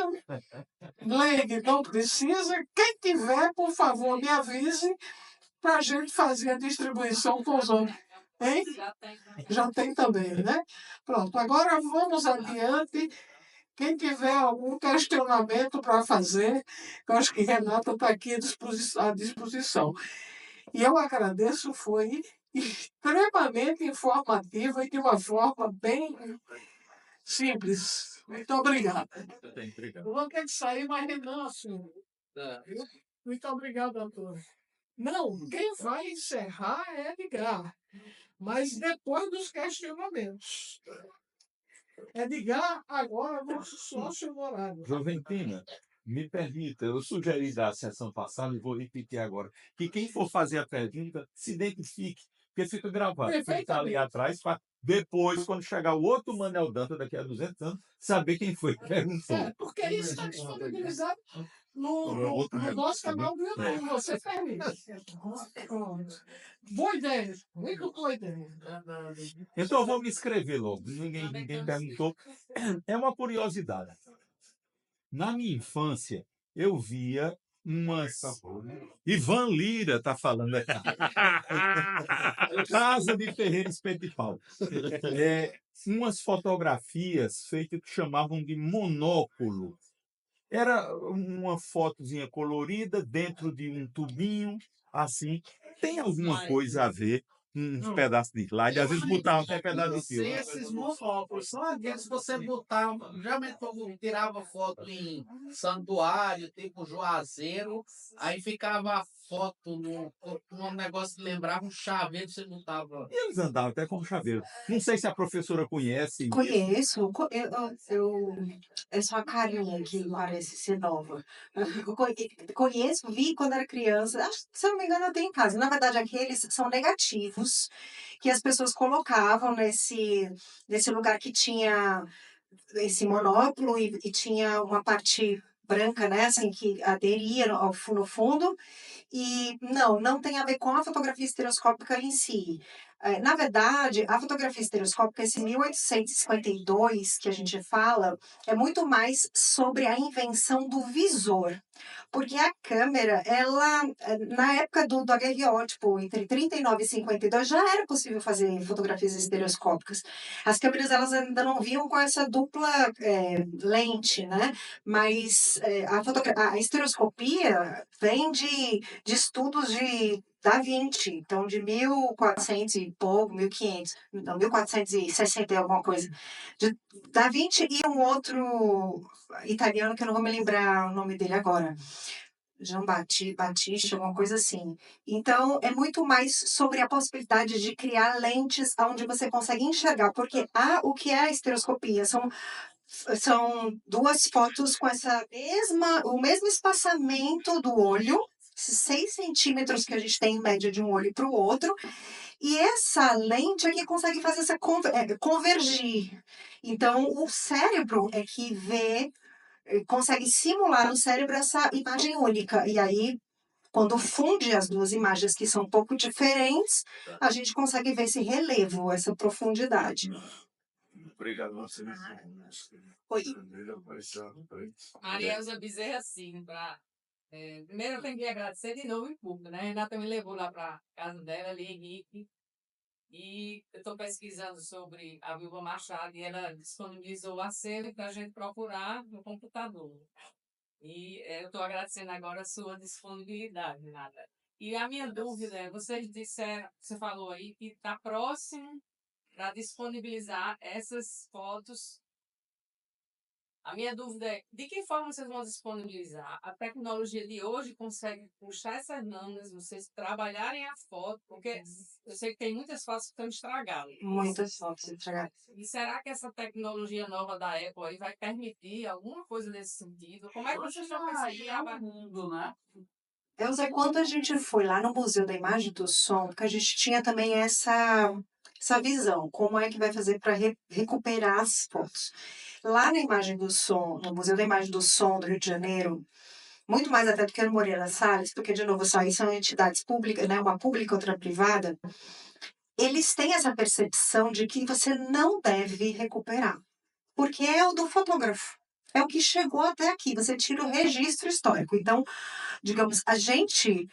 Speaker 1: Leide não precisa. Quem tiver, por favor, me avise para a gente fazer a distribuição com os outros. Hein? Já tem também, né? Pronto, agora vamos adiante. Quem tiver algum questionamento para fazer, eu acho que Renata está aqui à disposição. E eu agradeço, foi extremamente informativa e de uma forma bem simples. Muito obrigado. Eu vou ter que sair, mas não assim. Muito obrigado, doutor. Não, quem vai encerrar é Edgar, mas depois dos questionamentos. Edgar, agora nosso sócio honorário.
Speaker 4: Joventina, me permita, eu sugeri da sessão passada e vou repetir agora, que quem for fazer a pergunta se identifique, porque fica gravado. Quem está ali atrás, para depois, quando chegar o outro Manel Danta, daqui a 200 anos, saber quem foi que perguntou.
Speaker 1: Porque isso está disponibilizado no nosso canal do YouTube. Você permite. Pronto. Boa ideia. Muito boa ideia.
Speaker 4: Então eu vou me inscrever logo. Ninguém perguntou. É uma curiosidade. Na minha infância, eu via umas. Ivan Lira está falando aqui. Casa de Ferreira Espeto de Pau. Umas fotografias feitas que chamavam de monóculo. Era uma fotozinha colorida dentro de um tubinho, assim. Tem alguma coisa a ver uns pedaços de slide? Às vezes botavam até pedaço de filme.
Speaker 3: Esses monóculos são aqueles que você botava, geralmente quando tirava foto em santuário, tipo Juazeiro, aí ficava a foto num negócio que lembrava um chaveiro que você botava.
Speaker 4: E eles andavam até com chaveiro. Não sei se a professora conhece.
Speaker 2: Conheço, eu sou a Karine, que parece ser nova. Eu conheço, vi quando era criança. Acho, se eu não me engano, eu tenho em casa. Na verdade, aqueles são negativos que as pessoas colocavam nesse lugar que tinha esse monóculo e tinha uma parte branca, né, assim, que aderia no fundo, e não tem a ver com a fotografia estereoscópica em si. Na verdade, a fotografia estereoscópica, esse 1852 que a gente fala, é muito mais sobre a invenção do visor. Porque a câmera, ela, na época do daguerreótipo, entre 39 e 52, já era possível fazer fotografias estereoscópicas. As câmeras, elas ainda não vinham com essa dupla lente, né? Mas a estereoscopia vem de estudos de Da Vinci, então de 1400 e pouco, 1500, não, 1460 e alguma coisa. De Da Vinci e um outro italiano que eu não vou me lembrar o nome dele agora. Batista, alguma coisa assim. Então, é muito mais sobre a possibilidade de criar lentes onde você consegue enxergar, porque o que é a estereoscopia? São duas fotos com o mesmo espaçamento do olho, esses 6 centímetros que a gente tem em média de um olho para o outro, e essa lente é que consegue fazer convergir. Então, o cérebro é que consegue simular no cérebro essa imagem única. E aí, quando funde as duas imagens que são um pouco diferentes, a gente consegue ver esse relevo, essa profundidade.
Speaker 4: Obrigado.
Speaker 2: Oi.
Speaker 5: Maria Elza Bezerra Silva. Primeiro eu tenho que agradecer de novo em público, né? A Renata me levou lá para casa dela, ali, Henrique, e eu estou pesquisando sobre a Vilma Machado e ela disponibilizou o acervo para a gente procurar no computador. E eu estou agradecendo agora a sua disponibilidade, Renata. E a minha dúvida é, você falou aí que está próximo para disponibilizar essas fotos. A minha dúvida é, de que forma vocês vão disponibilizar? A tecnologia de hoje consegue puxar essas lâminas, vocês trabalharem a foto, porque eu sei que tem muitas fotos que estão estragadas.
Speaker 2: Muitas fotos estragadas.
Speaker 5: E será que essa tecnologia nova da Apple aí vai permitir alguma coisa nesse sentido? Como é que vocês estão pensando no mundo, né?
Speaker 2: Eu sei quando a gente foi lá no Museu da Imagem e do Som, que a gente tinha também essa visão, como é que vai fazer para recuperar as fotos. Lá na Imagem do Som, no Museu da Imagem do Som do Rio de Janeiro, muito mais até do que no Moreira Salles, porque, de novo, só aí são entidades públicas, né, uma pública e outra privada, eles têm essa percepção de que você não deve recuperar, porque é o do fotógrafo. É o que chegou até aqui, você tira o registro histórico. Então, digamos, a gente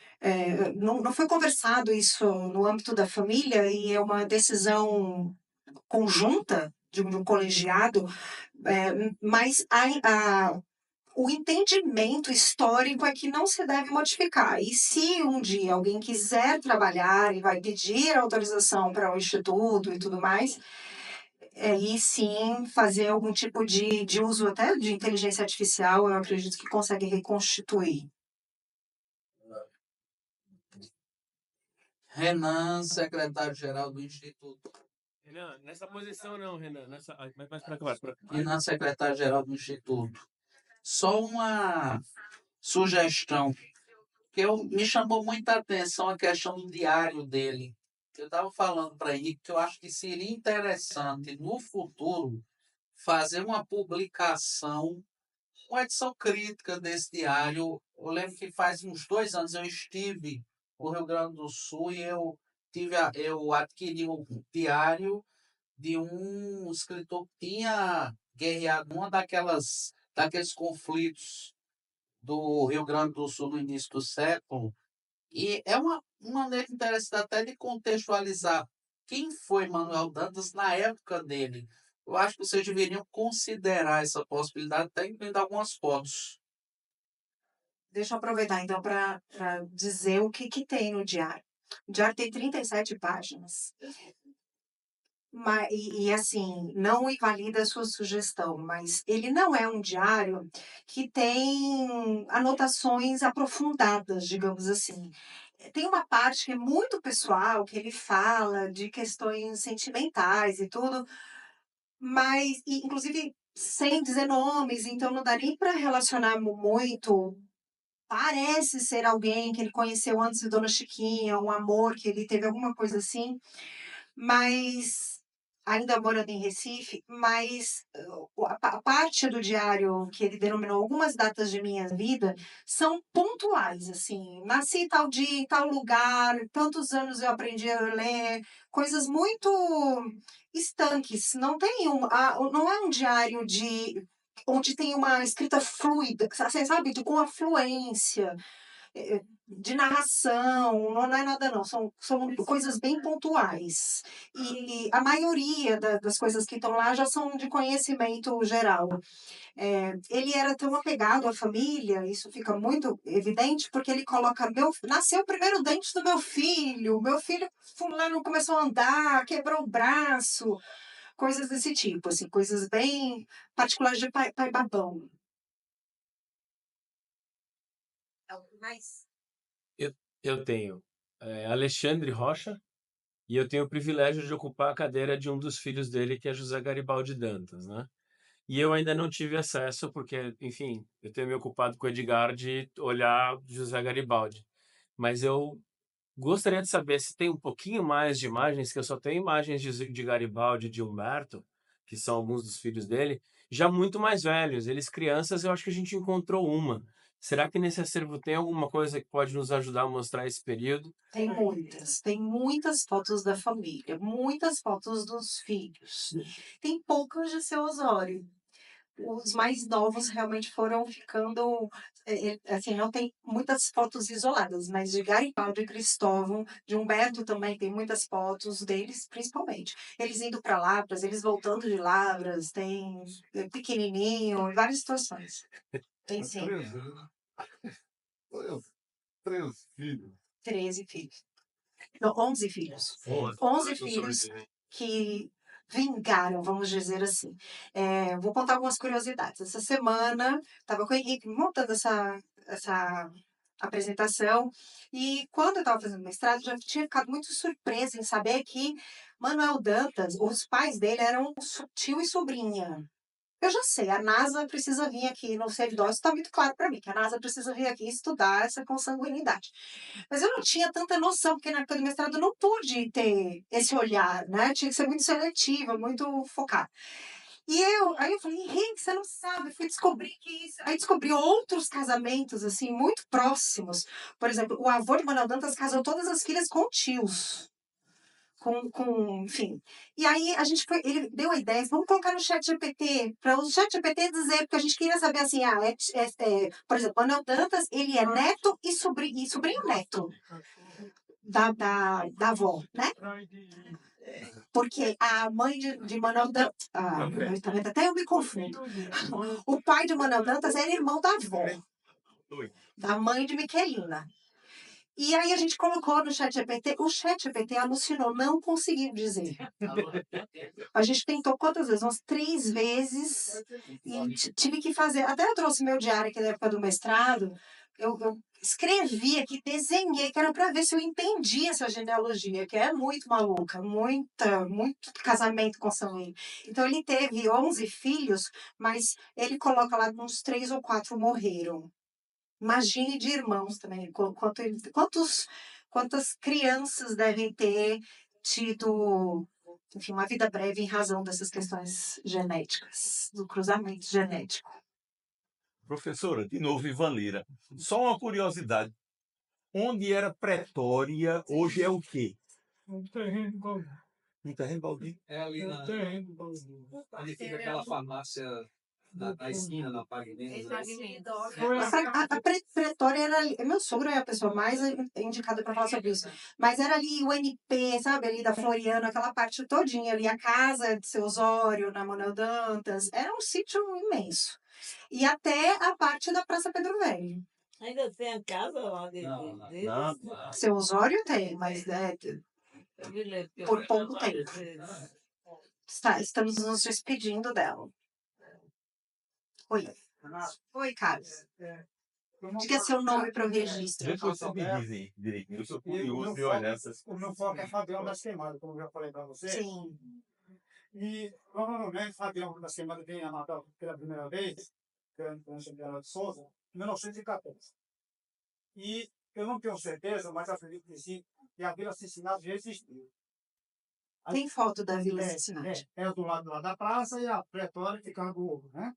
Speaker 2: não foi conversado isso no âmbito da família e é uma decisão conjunta de um colegiado, mas o entendimento histórico é que não se deve modificar. E se um dia alguém quiser trabalhar e vai pedir autorização para o instituto e tudo mais, e sim fazer algum tipo de uso até de inteligência artificial, eu acredito que consegue reconstituir.
Speaker 3: Renan, secretário-geral do Instituto.
Speaker 6: Renan, nessa posição não, Renan. Mais para cá.
Speaker 3: Renan, secretário-geral do Instituto. Só uma sugestão, que me chamou muita atenção a questão do diário dele. Eu estava falando para ele que eu acho que seria interessante, no futuro, fazer uma publicação, uma edição crítica desse diário. Eu lembro que faz uns 2 anos eu estive no Rio Grande do Sul e eu adquiri um diário de um escritor que tinha guerreado numa daqueles conflitos do Rio Grande do Sul no início do século. E é uma maneira interessante até de contextualizar quem foi Manuel Dantas na época dele. Eu acho que vocês deveriam considerar essa possibilidade, até incluindo algumas fotos.
Speaker 2: Deixa eu aproveitar, então, para dizer o que tem no diário. O diário tem 37 páginas. Assim, não invalida a sua sugestão, mas ele não é um diário que tem anotações aprofundadas, digamos assim. Tem uma parte que é muito pessoal, que ele fala de questões sentimentais e tudo, mas, inclusive, sem dizer nomes, então não dá nem para relacionar muito. Parece ser alguém que ele conheceu antes de Dona Chiquinha, um amor que ele teve, alguma coisa assim, mas ainda morando em Recife, mas a parte do diário que ele denominou algumas datas de minha vida são pontuais, assim, nasci tal dia, em tal lugar, tantos anos eu aprendi a ler, coisas muito estanques, não tem não é um diário de onde tem uma escrita fluida, você sabe, com afluência, de narração, não é nada não, são coisas bem pontuais. E a maioria das coisas que estão lá já são de conhecimento geral. Ele era tão apegado à família, isso fica muito evidente, porque ele coloca, nasceu o primeiro dente do meu filho fulano começou a andar, quebrou o braço, coisas desse tipo, assim, coisas bem particulares de pai babão. Mas
Speaker 6: Eu tenho Alexandre Rocha e eu tenho o privilégio de ocupar a cadeira de um dos filhos dele, que é José Garibaldi Dantas, né? E eu ainda não tive acesso, porque, enfim, eu tenho me ocupado com o Edgar de olhar José Garibaldi. Mas eu gostaria de saber se tem um pouquinho mais de imagens, que eu só tenho imagens de Garibaldi e de Humberto, que são alguns dos filhos dele, já muito mais velhos. Eles crianças, eu acho que a gente encontrou uma. Será que nesse acervo tem alguma coisa que pode nos ajudar a mostrar esse período?
Speaker 2: tem muitas fotos da família, muitas fotos dos filhos. Tem poucas de seu Osório. Os mais novos realmente foram ficando, assim, não tem muitas fotos isoladas, mas de Garibaldi e Cristóvão, de Humberto também tem muitas fotos deles, principalmente. Eles indo para Lavras, eles voltando de Lavras, tem pequenininho, em várias situações. Tem sim.
Speaker 7: 13 filhos.
Speaker 2: 13 filhos. Não, 11 filhos. 11 filhos que vingaram, vamos dizer assim. Vou contar algumas curiosidades. Essa semana, estava com o Henrique montando essa apresentação, e quando eu estava fazendo mestrado, já tinha ficado muito surpresa em saber que Manuel Dantas, os pais dele eram tio e sobrinha. Eu já sei, a NASA precisa vir aqui no servidor, isso está muito claro para mim, que a NASA precisa vir aqui estudar essa consanguinidade. Mas eu não tinha tanta noção, porque na época do mestrado eu não pude ter esse olhar, né? Tinha que ser muito seletiva, muito focada. Aí eu falei, Henrique, você não sabe, eu fui descobrir que isso. Aí descobri outros casamentos, assim, muito próximos. Por exemplo, o avô de Manuel Dantas casou todas as filhas com tios. Enfim. E aí ele deu a ideia, vamos colocar no chat GPT, para o chat GPT dizer, porque a gente queria saber assim, por exemplo, Manuel Dantas, ele é neto e sobrinho neto da avó, né? Porque a mãe de Manuel Dantas, até eu me confundo. O pai de Manuel Dantas era irmão da avó, da mãe de Miquelina. E aí a gente colocou no chat GPT, o chat GPT alucinou, não conseguiu dizer. A gente tentou quantas vezes? Umas 3 vezes, e tive que fazer, até eu trouxe meu diário aqui na época do mestrado, eu escrevi aqui, desenhei, que era para ver se eu entendia essa genealogia, que é muito maluca, muito casamento consanguíneo. Então ele teve 11 filhos, mas ele coloca lá uns 3 ou 4 morreram. Imagine de irmãos também, quantas crianças devem ter tido, enfim, uma vida breve em razão dessas questões genéticas, do cruzamento genético.
Speaker 4: Professora, de novo, Ivan Lira. Só uma curiosidade. Onde era Pretória, hoje é o quê?
Speaker 1: Um terreno baldio.
Speaker 4: Um terreno baldio?
Speaker 8: É ali
Speaker 1: Um terreno baldio.
Speaker 8: onde fica aquela farmácia na esquina, na Pagamentos.
Speaker 2: A Pretória era ali. Meu sogro é a pessoa mais indicada para falar sobre isso. Mas era ali o NP, sabe? Ali da Floriano, aquela parte todinha ali, a casa de seu Osório, na Manuel Dantas. Era um sítio imenso. E até a parte da Praça Pedro Velho.
Speaker 5: Ainda tem a casa lá deles?
Speaker 4: Não.
Speaker 2: Seu Osório tem, mas por pouco tempo. Estamos nos despedindo dela. Oi. Oi, Carlos. Diga seu nome para o registro.
Speaker 4: Deixa você me dizer direitinho. Eu sou curioso de olhar essas
Speaker 9: O meu foco é Fabião das Queimadas, como eu já falei para você.
Speaker 2: Sim.
Speaker 9: E provavelmente Fabião das Queimadas veio a Natal pela primeira vez, grande General de Souza, em 1914. E eu não tenho certeza, mas acredito que sim, que a Vila Cincinnati já existiu.
Speaker 2: Tem foto da Vila Cincinnati.
Speaker 9: É do lado lá da praça e a pretória ficava do ovo, né?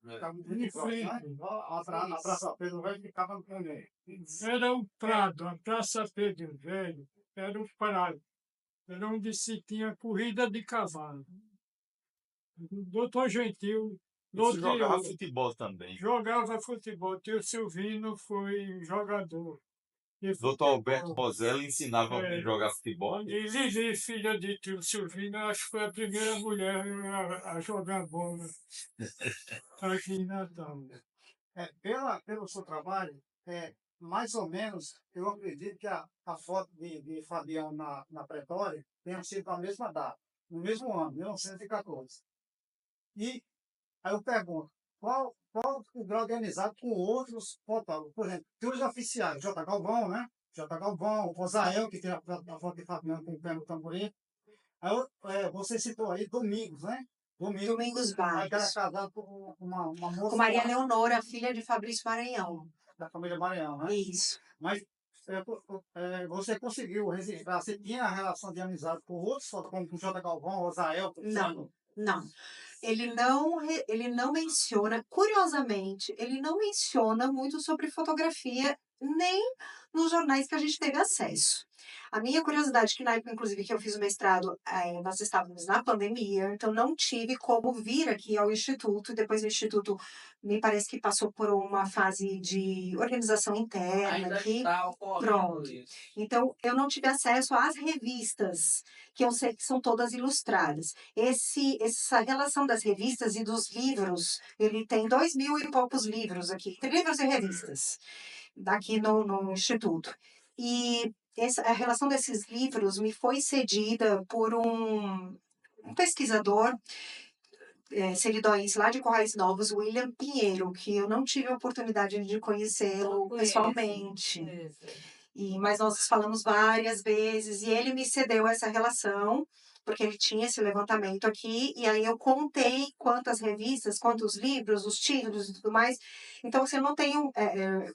Speaker 9: Ficava muito próximo, né? A Praça Pedro Velho ficava no meio.
Speaker 10: Era o Prado, a Praça Pedro Velho, era o Prado. Era onde se tinha corrida de cavalo. O doutor Gentil
Speaker 4: Você jogava
Speaker 10: loteou,
Speaker 4: futebol também.
Speaker 10: jogava futebol. Tio Silvino foi jogador de
Speaker 4: Doutor Alberto
Speaker 10: futebol.
Speaker 4: Roselli ensinava alguém a jogar futebol?
Speaker 10: E Lili, filha de tio Silvino, acho que foi a primeira mulher a jogar bola aqui em Natal.
Speaker 9: Pelo seu trabalho, mais ou menos, eu acredito que a foto de Fabião na Pretória tenha sido na mesma data, no mesmo ano, 1914. E aí eu pergunto, qual o grau de amizade com outros fotógrafos? Por exemplo, tem os oficiais, J. Galvão, né? J. Galvão, o Rosael, que tem a foto de Fabiano com o pé no tamborim. Aí você citou aí Domingos, né?
Speaker 2: Domingos
Speaker 9: Aí que era
Speaker 2: Barros.
Speaker 9: casado com uma moça
Speaker 2: Com Maria Leonora, filha de Fabrício Maranhão.
Speaker 9: da família Maranhão, né?
Speaker 2: Isso.
Speaker 9: Mas você conseguiu registrar, você tinha a relação de amizade com outros fotógrafos, como o J. Galvão, Rosael,
Speaker 2: Não, não. Ele não menciona, curiosamente, ele não menciona muito sobre fotografia, nem nos jornais que a gente teve acesso. A minha curiosidade, que na época, inclusive, que eu fiz o mestrado, nós estávamos na pandemia, então não tive como vir aqui ao Instituto, e depois o Instituto me parece que passou por uma fase de organização interna
Speaker 3: Ainda
Speaker 2: aqui.
Speaker 3: está ocorrendo
Speaker 2: Pronto.
Speaker 3: isso.
Speaker 2: Então, eu não tive acesso às revistas, que eu sei que são todas ilustradas. Essa relação das revistas e dos livros, ele tem 2.000 e poucos livros aqui, entre livros e revistas, daqui no Instituto. E a relação desses livros me foi cedida por um pesquisador seridóense lá de Corrais Novos, William Pinheiro, que eu não tive a oportunidade de conhecê-lo pessoalmente. Mas nós falamos várias vezes e ele me cedeu essa relação, porque ele tinha esse levantamento aqui, e aí eu contei quantas revistas, quantos livros, os títulos e tudo mais. Então, assim, eu não tenho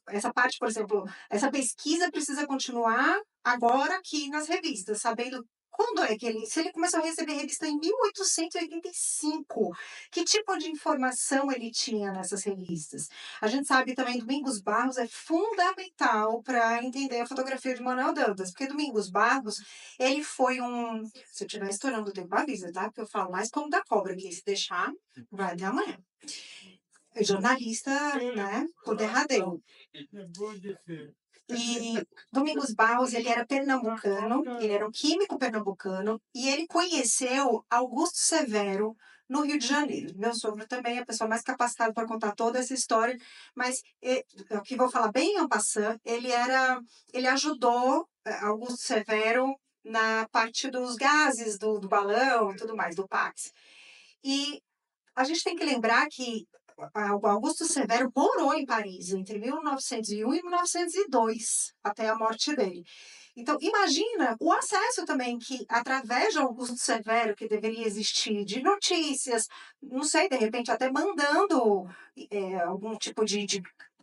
Speaker 2: essa parte, por exemplo, essa pesquisa precisa continuar agora aqui nas revistas, sabendo quando é que se ele começou a receber revista em 1885, que tipo de informação ele tinha nessas revistas? A gente sabe também que Domingos Barros é fundamental para entender a fotografia de Manuel Dantas, porque Domingos Barros, ele foi se eu estiver estourando o tempo, avisa, tá? Porque eu falo mais como da cobra aqui, se deixar, vai até amanhã. É jornalista, né, por derradeiro.
Speaker 10: É bom dizer.
Speaker 2: E Domingos Barros, ele era pernambucano, ele era um químico pernambucano, e ele conheceu Augusto Severo no Rio de Janeiro. Meu sogro também é a pessoa mais capacitada para contar toda essa história, mas o que vou falar bem en passant, ele ajudou Augusto Severo na parte dos gases do balão e tudo mais, do Pax. E a gente tem que lembrar que o Augusto Severo morou em Paris entre 1901 e 1902, até a morte dele. Então, imagina o acesso também que, através de Augusto Severo, que deveria existir de notícias, não sei, de repente até mandando algum tipo de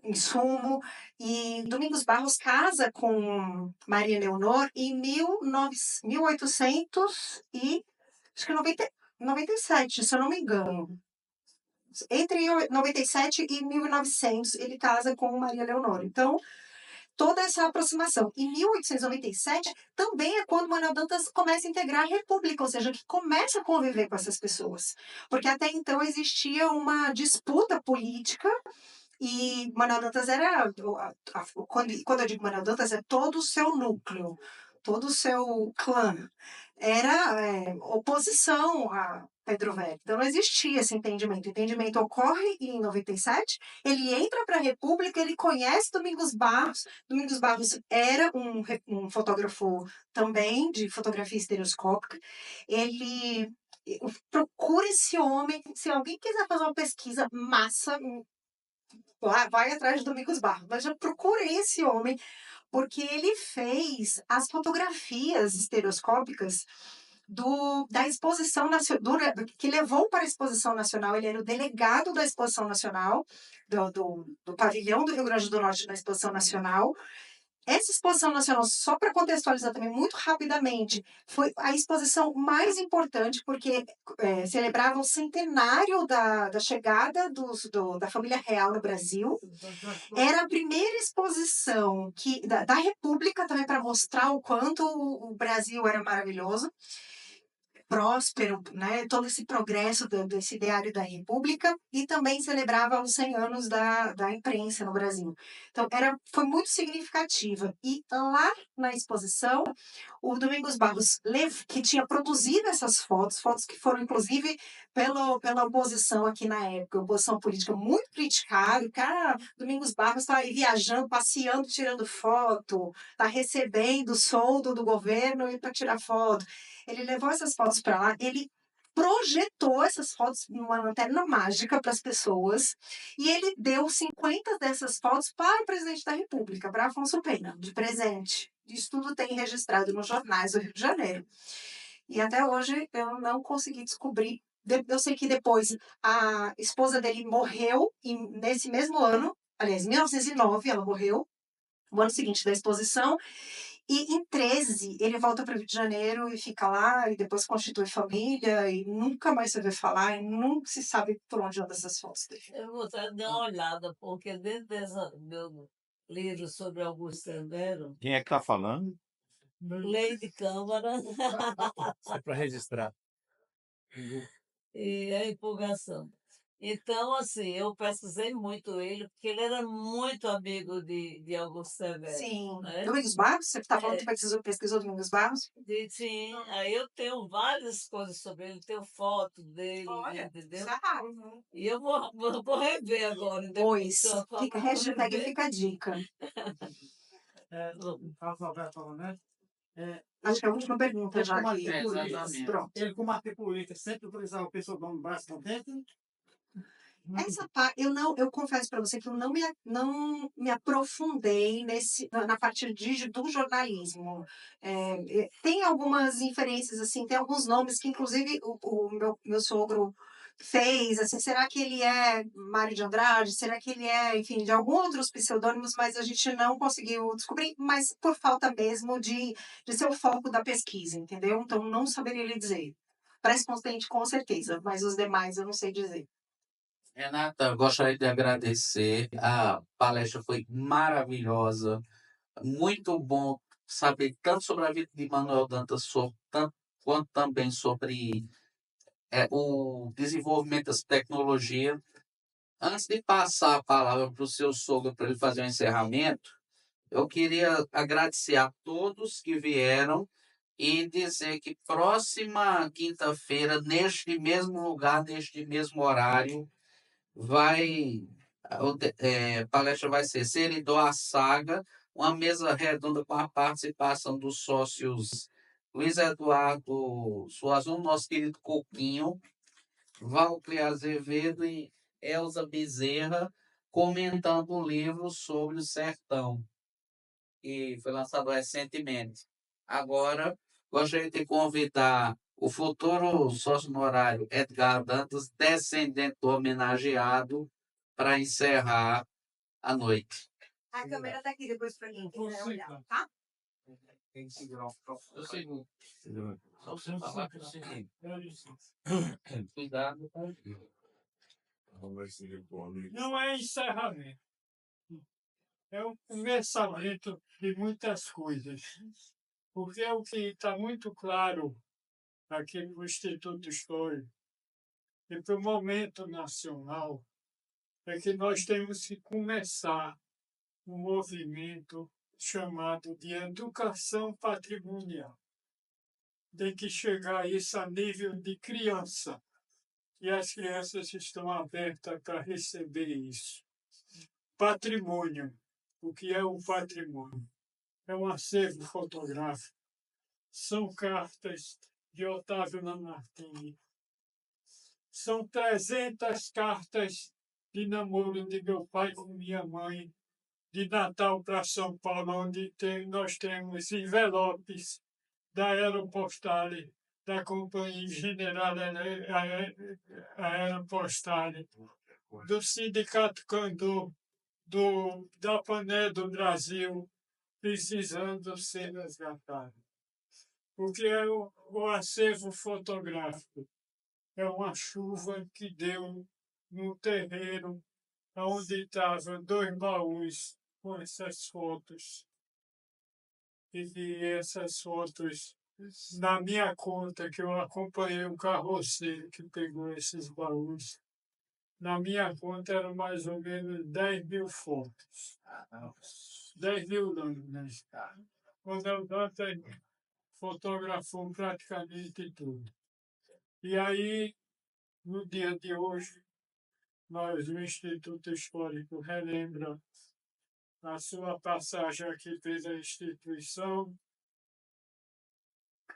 Speaker 2: insumo. E Domingos Barros casa com Maria Leonor em 1800 e acho que 97, se eu não me engano. Entre 97 e 1900, ele casa com Maria Leonor. Então, toda essa aproximação. Em 1897, também é quando Manuel Dantas começa a integrar a República, ou seja, que começa a conviver com essas pessoas. Porque até então existia uma disputa política e Manuel Dantas era... Quando eu digo Manuel Dantas, é todo o seu núcleo, todo o seu clã. Era oposição a Pedro Velho. Então não existia esse entendimento. O entendimento ocorre em 97, ele entra para a República, ele conhece Domingos Barros. Domingos Barros era um fotógrafo também de fotografia estereoscópica. Ele procura esse homem. Se alguém quiser fazer uma pesquisa massa, vai atrás de Domingos Barros. Mas já procure esse homem, porque ele fez as fotografias estereoscópicas da exposição nacional, que levou para a exposição nacional. Ele era o delegado da exposição nacional, do pavilhão do Rio Grande do Norte na exposição nacional, Essa exposição nacional, só para contextualizar também muito rapidamente, foi a exposição mais importante, porque celebrava o centenário da chegada da família real no Brasil. Era a primeira exposição da República também para mostrar o quanto o Brasil era maravilhoso, próspero, né? Todo esse progresso desse ideário da República, e também celebrava os 100 anos da imprensa no Brasil. Então, foi muito significativa. E lá na exposição, o Domingos Barros, que tinha produzido essas fotos que foram, inclusive, pela oposição aqui na época, oposição política muito criticada. Cara, Domingos Barros está aí viajando, passeando, tirando foto, está recebendo soldo do governo e para tirar foto. Ele levou essas fotos para lá, ele projetou essas fotos numa lanterna mágica para as pessoas, e ele deu 50 dessas fotos para o presidente da República, para Afonso Pena, de presente. Isso tudo tem registrado nos jornais do Rio de Janeiro. E até hoje eu não consegui descobrir. Eu sei que depois a esposa dele morreu nesse mesmo ano, aliás, em 1909 ela morreu, no ano seguinte da exposição, e em 13 ele volta para o Rio de Janeiro e fica lá, e depois constitui família, e nunca mais se vê falar, e nunca se sabe por onde andam essas fotos dele.
Speaker 11: Eu vou dar uma olhada, porque dentro desse meu livro sobre Augusto Severo,
Speaker 4: Quem é que está falando?
Speaker 11: lei de Câmara
Speaker 6: Só para registrar.
Speaker 11: e a empolgação. Então, assim, eu pesquisei muito ele, porque ele era muito amigo de Augusto Severo.
Speaker 2: Sim.
Speaker 11: Né?
Speaker 2: Domingos Barros? Você está falando que pesquisou Domingos Barros?
Speaker 11: Sim, aí eu tenho várias coisas sobre ele, tenho foto dele,
Speaker 2: Olha,
Speaker 11: entendeu?
Speaker 2: isso é raro.
Speaker 11: E eu vou rever agora.
Speaker 2: Pois, hashtag fica a dica.
Speaker 9: Carlos Alberto falando,
Speaker 2: Acho que é a última pergunta já.
Speaker 9: Pronto. Ele, como articulista, sempre utilizava o pseudônimo Brás Contente.
Speaker 2: Essa parte, eu confesso para você que eu não me aprofundei na parte do jornalismo. Tem algumas inferências, assim, tem alguns nomes que, inclusive, o meu sogro fez, assim, será que ele é Mário de Andrade? Será que ele é, enfim, de alguns outros pseudônimos, mas a gente não conseguiu descobrir, mas por falta mesmo de ser o foco da pesquisa, entendeu? Então, não saberia lhe dizer. Brás Contente, com certeza, mas os demais eu não sei dizer.
Speaker 3: Renata, gostaria de agradecer. A palestra foi maravilhosa. Muito bom saber tanto sobre a vida de Manuel Dantas, quanto também sobre o desenvolvimento das tecnologias. Antes de passar a palavra para o seu sogro para ele fazer o encerramento, eu queria agradecer a todos que vieram e dizer que próxima quinta-feira, neste mesmo lugar, neste mesmo horário, a palestra vai ser Seridó a Saga, uma mesa redonda com a participação dos sócios Luiz Eduardo Suazon, nosso querido Coquinho, Valcleir Azevedo e Elza Bezerra, comentando o livro sobre o sertão, que foi lançado recentemente. Agora, gostaria de convidar o futuro sócio honorário Edgar Dantas, descendente do homenageado, para encerrar a noite.
Speaker 2: A câmera está aqui depois para quem quiser olhar, tá?
Speaker 3: Tem que segurar o segundo. Só você falar com o seguinte. Cuidado.
Speaker 10: Não é encerramento. É um conversamento de muitas coisas. Porque o que está muito claro aqui no Instituto Histórico e para o momento nacional é que nós temos que começar um movimento chamado de educação patrimonial. Tem que chegar a isso a nível de criança. E as crianças estão abertas para receber isso. Patrimônio. O que é o patrimônio? É um acervo fotográfico. São cartas de Otávio Lamartine. São 300 cartas de namoro de meu pai com minha mãe, de Natal para São Paulo, onde nós temos envelopes da Aeropostale, da Companhia General Aeropostale, do Sindicato Candor, da Pané do Brasil, precisando ser resgatado. Porque é o acervo fotográfico é uma chuva que deu no terreiro onde estavam 2 baús com essas fotos. E essas fotos, na minha conta, que eu acompanhei o carroceiro que pegou esses baús, na minha conta eram mais ou menos 10.000 fotos. 10.000 não, né? Quando eu fotografou praticamente tudo. E aí, no dia de hoje, nós, o Instituto Histórico, relembra a sua passagem aqui pela instituição,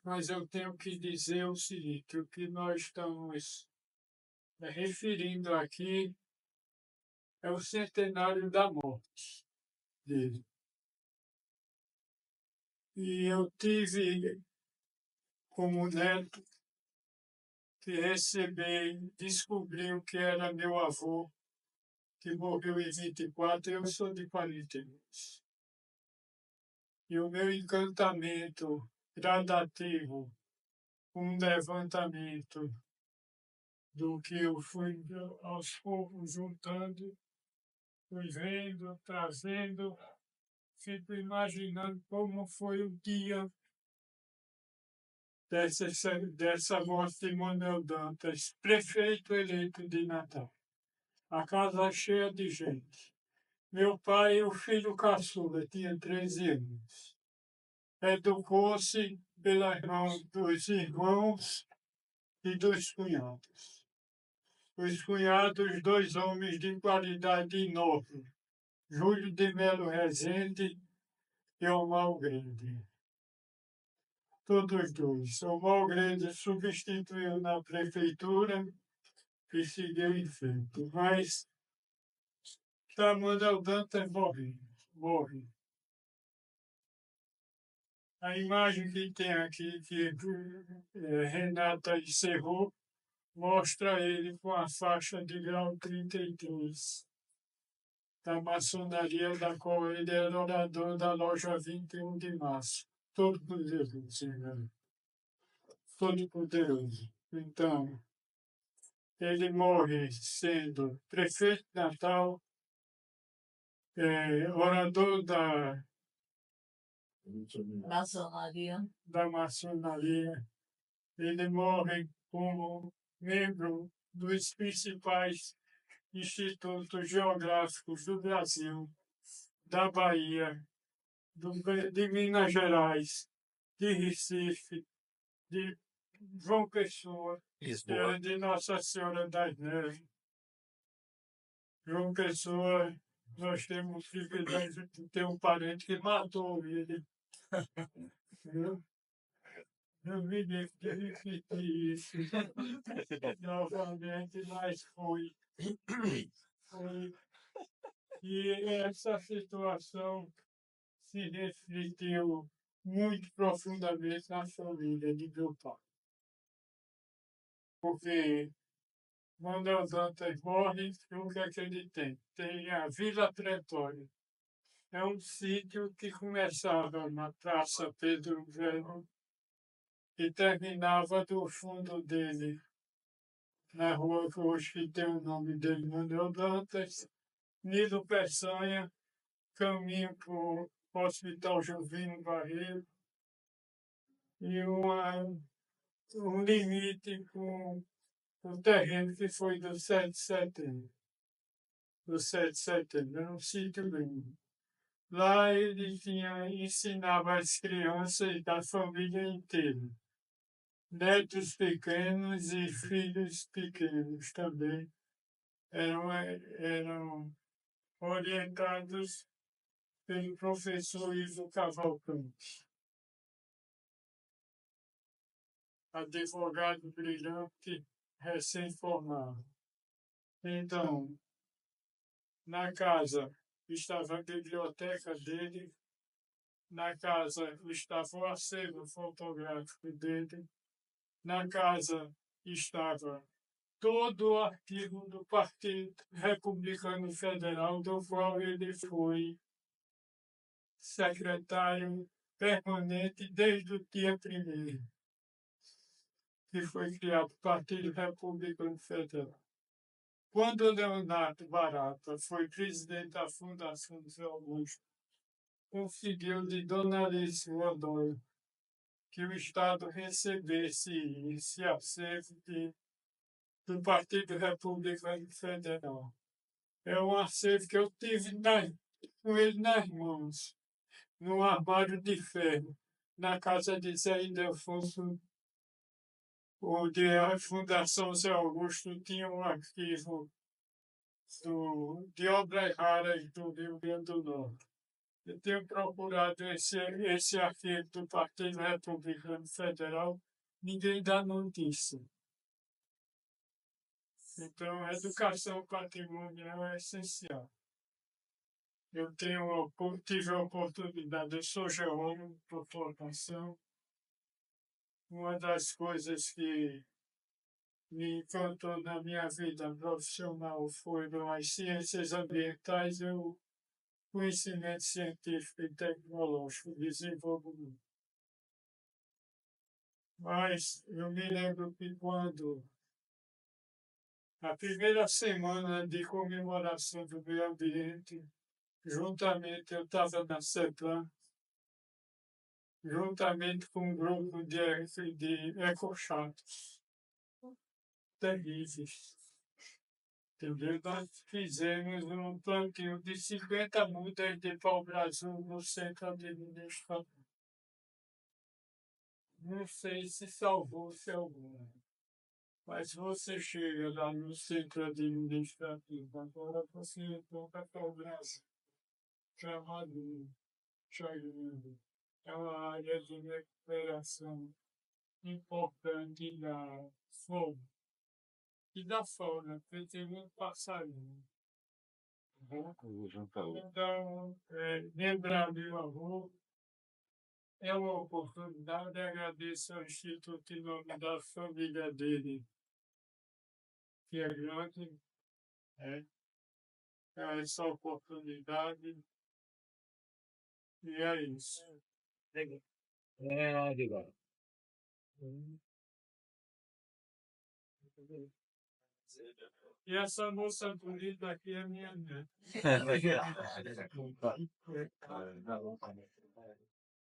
Speaker 10: mas eu tenho que dizer o seguinte: o que nós estamos referindo aqui é o centenário da morte dele. E eu tive como neto que receber, descobrir o que era meu avô, que morreu em 24, eu sou de 42. E o meu encantamento gradativo, um levantamento do que eu fui aos poucos juntando, fui vendo, trazendo, fico imaginando como foi o dia dessa morte de Manuel Dantas, prefeito eleito de Natal. A casa cheia de gente. Meu pai, o filho caçula, tinha 13 anos. Educou-se pelas mãos dos irmãos e dos cunhados. Os cunhados, 2 homens de qualidade enorme, Júlio de Melo Rezende e Omar Grande. Todos dois. Omar Grande substituiu na prefeitura e seguiu em frente. Mas Manuel Dantas morre. A imagem que tem aqui, que Renata encerrou, mostra ele com a faixa de grau 33 da maçonaria, da qual ele era orador da loja 21 de março. Todo poderoso, Senhor. Todo poderoso. Então, ele morre sendo prefeito de Natal, orador da maçonaria. Ele morre como membro dos principais institutos geográficos do Brasil, da Bahia, de Minas Gerais, de Recife, de João Pessoa, de Nossa Senhora das Neves. João Pessoa, nós temos o privilégio de ter um parente que matou ele. Eu me lembro de repetir isso novamente, mas foi. E essa situação se refletiu muito profundamente na família de meu pai. Porque Manuel Dantas morre, o que é que ele tem? Tem a Vila Pretória. É um sítio que começava na Praça Pedro Velho e terminava do fundo dele, na rua que hoje tem o nome dele, Manuel Dantas, Nilo Peçanha, caminho para o Hospital Jovino Barreiro, e um limite com o terreno que foi do 7 de setembro. Do 7 de setembro, era um sítio lindo. Lá ele ensinava as crianças da família inteira, netos pequenos e filhos pequenos também, eram orientados pelo professor Ivo Cavalcante, advogado brilhante, recém-formado. Então, na casa estava a biblioteca dele, na casa estava o acervo fotográfico dele, na casa estava todo o arquivo do Partido Republicano Federal, do qual ele foi secretário permanente desde o dia 1º, que foi criado o Partido Republicano Federal. Quando Leonardo Barata foi presidente da Fundação José Augusto, conseguiu de Dona Alice Godoy que o Estado recebesse esse acervo do Partido Republicano Federal. É um acervo que eu tive com ele nas mãos, num armário de ferro, na casa de Zé Ildefonso, onde a Fundação Zé Augusto tinha um arquivo de obras raras do Rio Grande do Norte. Eu tenho procurado esse arquivo do Partido Republicano Federal, ninguém dá notícia. Então, a educação patrimonial é essencial. Eu tive a oportunidade, eu sou geólogo por formação. Uma das coisas que me encantou na minha vida profissional foram as ciências ambientais e o conhecimento científico e tecnológico, desenvolvimento. Mas eu me lembro que quando a primeira semana de comemoração do meio ambiente, juntamente eu estava na CEPLAN, juntamente com um grupo de ecochatos terríveis. Entendeu? Nós fizemos um plantio de 50 mudas de pau-brasil no centro administrativo. Não sei se salvou-se alguma, mas você chega lá no centro administrativo, agora você toca pau-brasil, chamado Chayando. É uma área de recuperação importante da flora e da fauna, porque tem muito passarinho. Então, lembrar meu avô é uma oportunidade. Agradeço ao Instituto em nome da família dele, que é grande, essa oportunidade. E é isso. Legal. E essa moça bonita aqui é minha neta.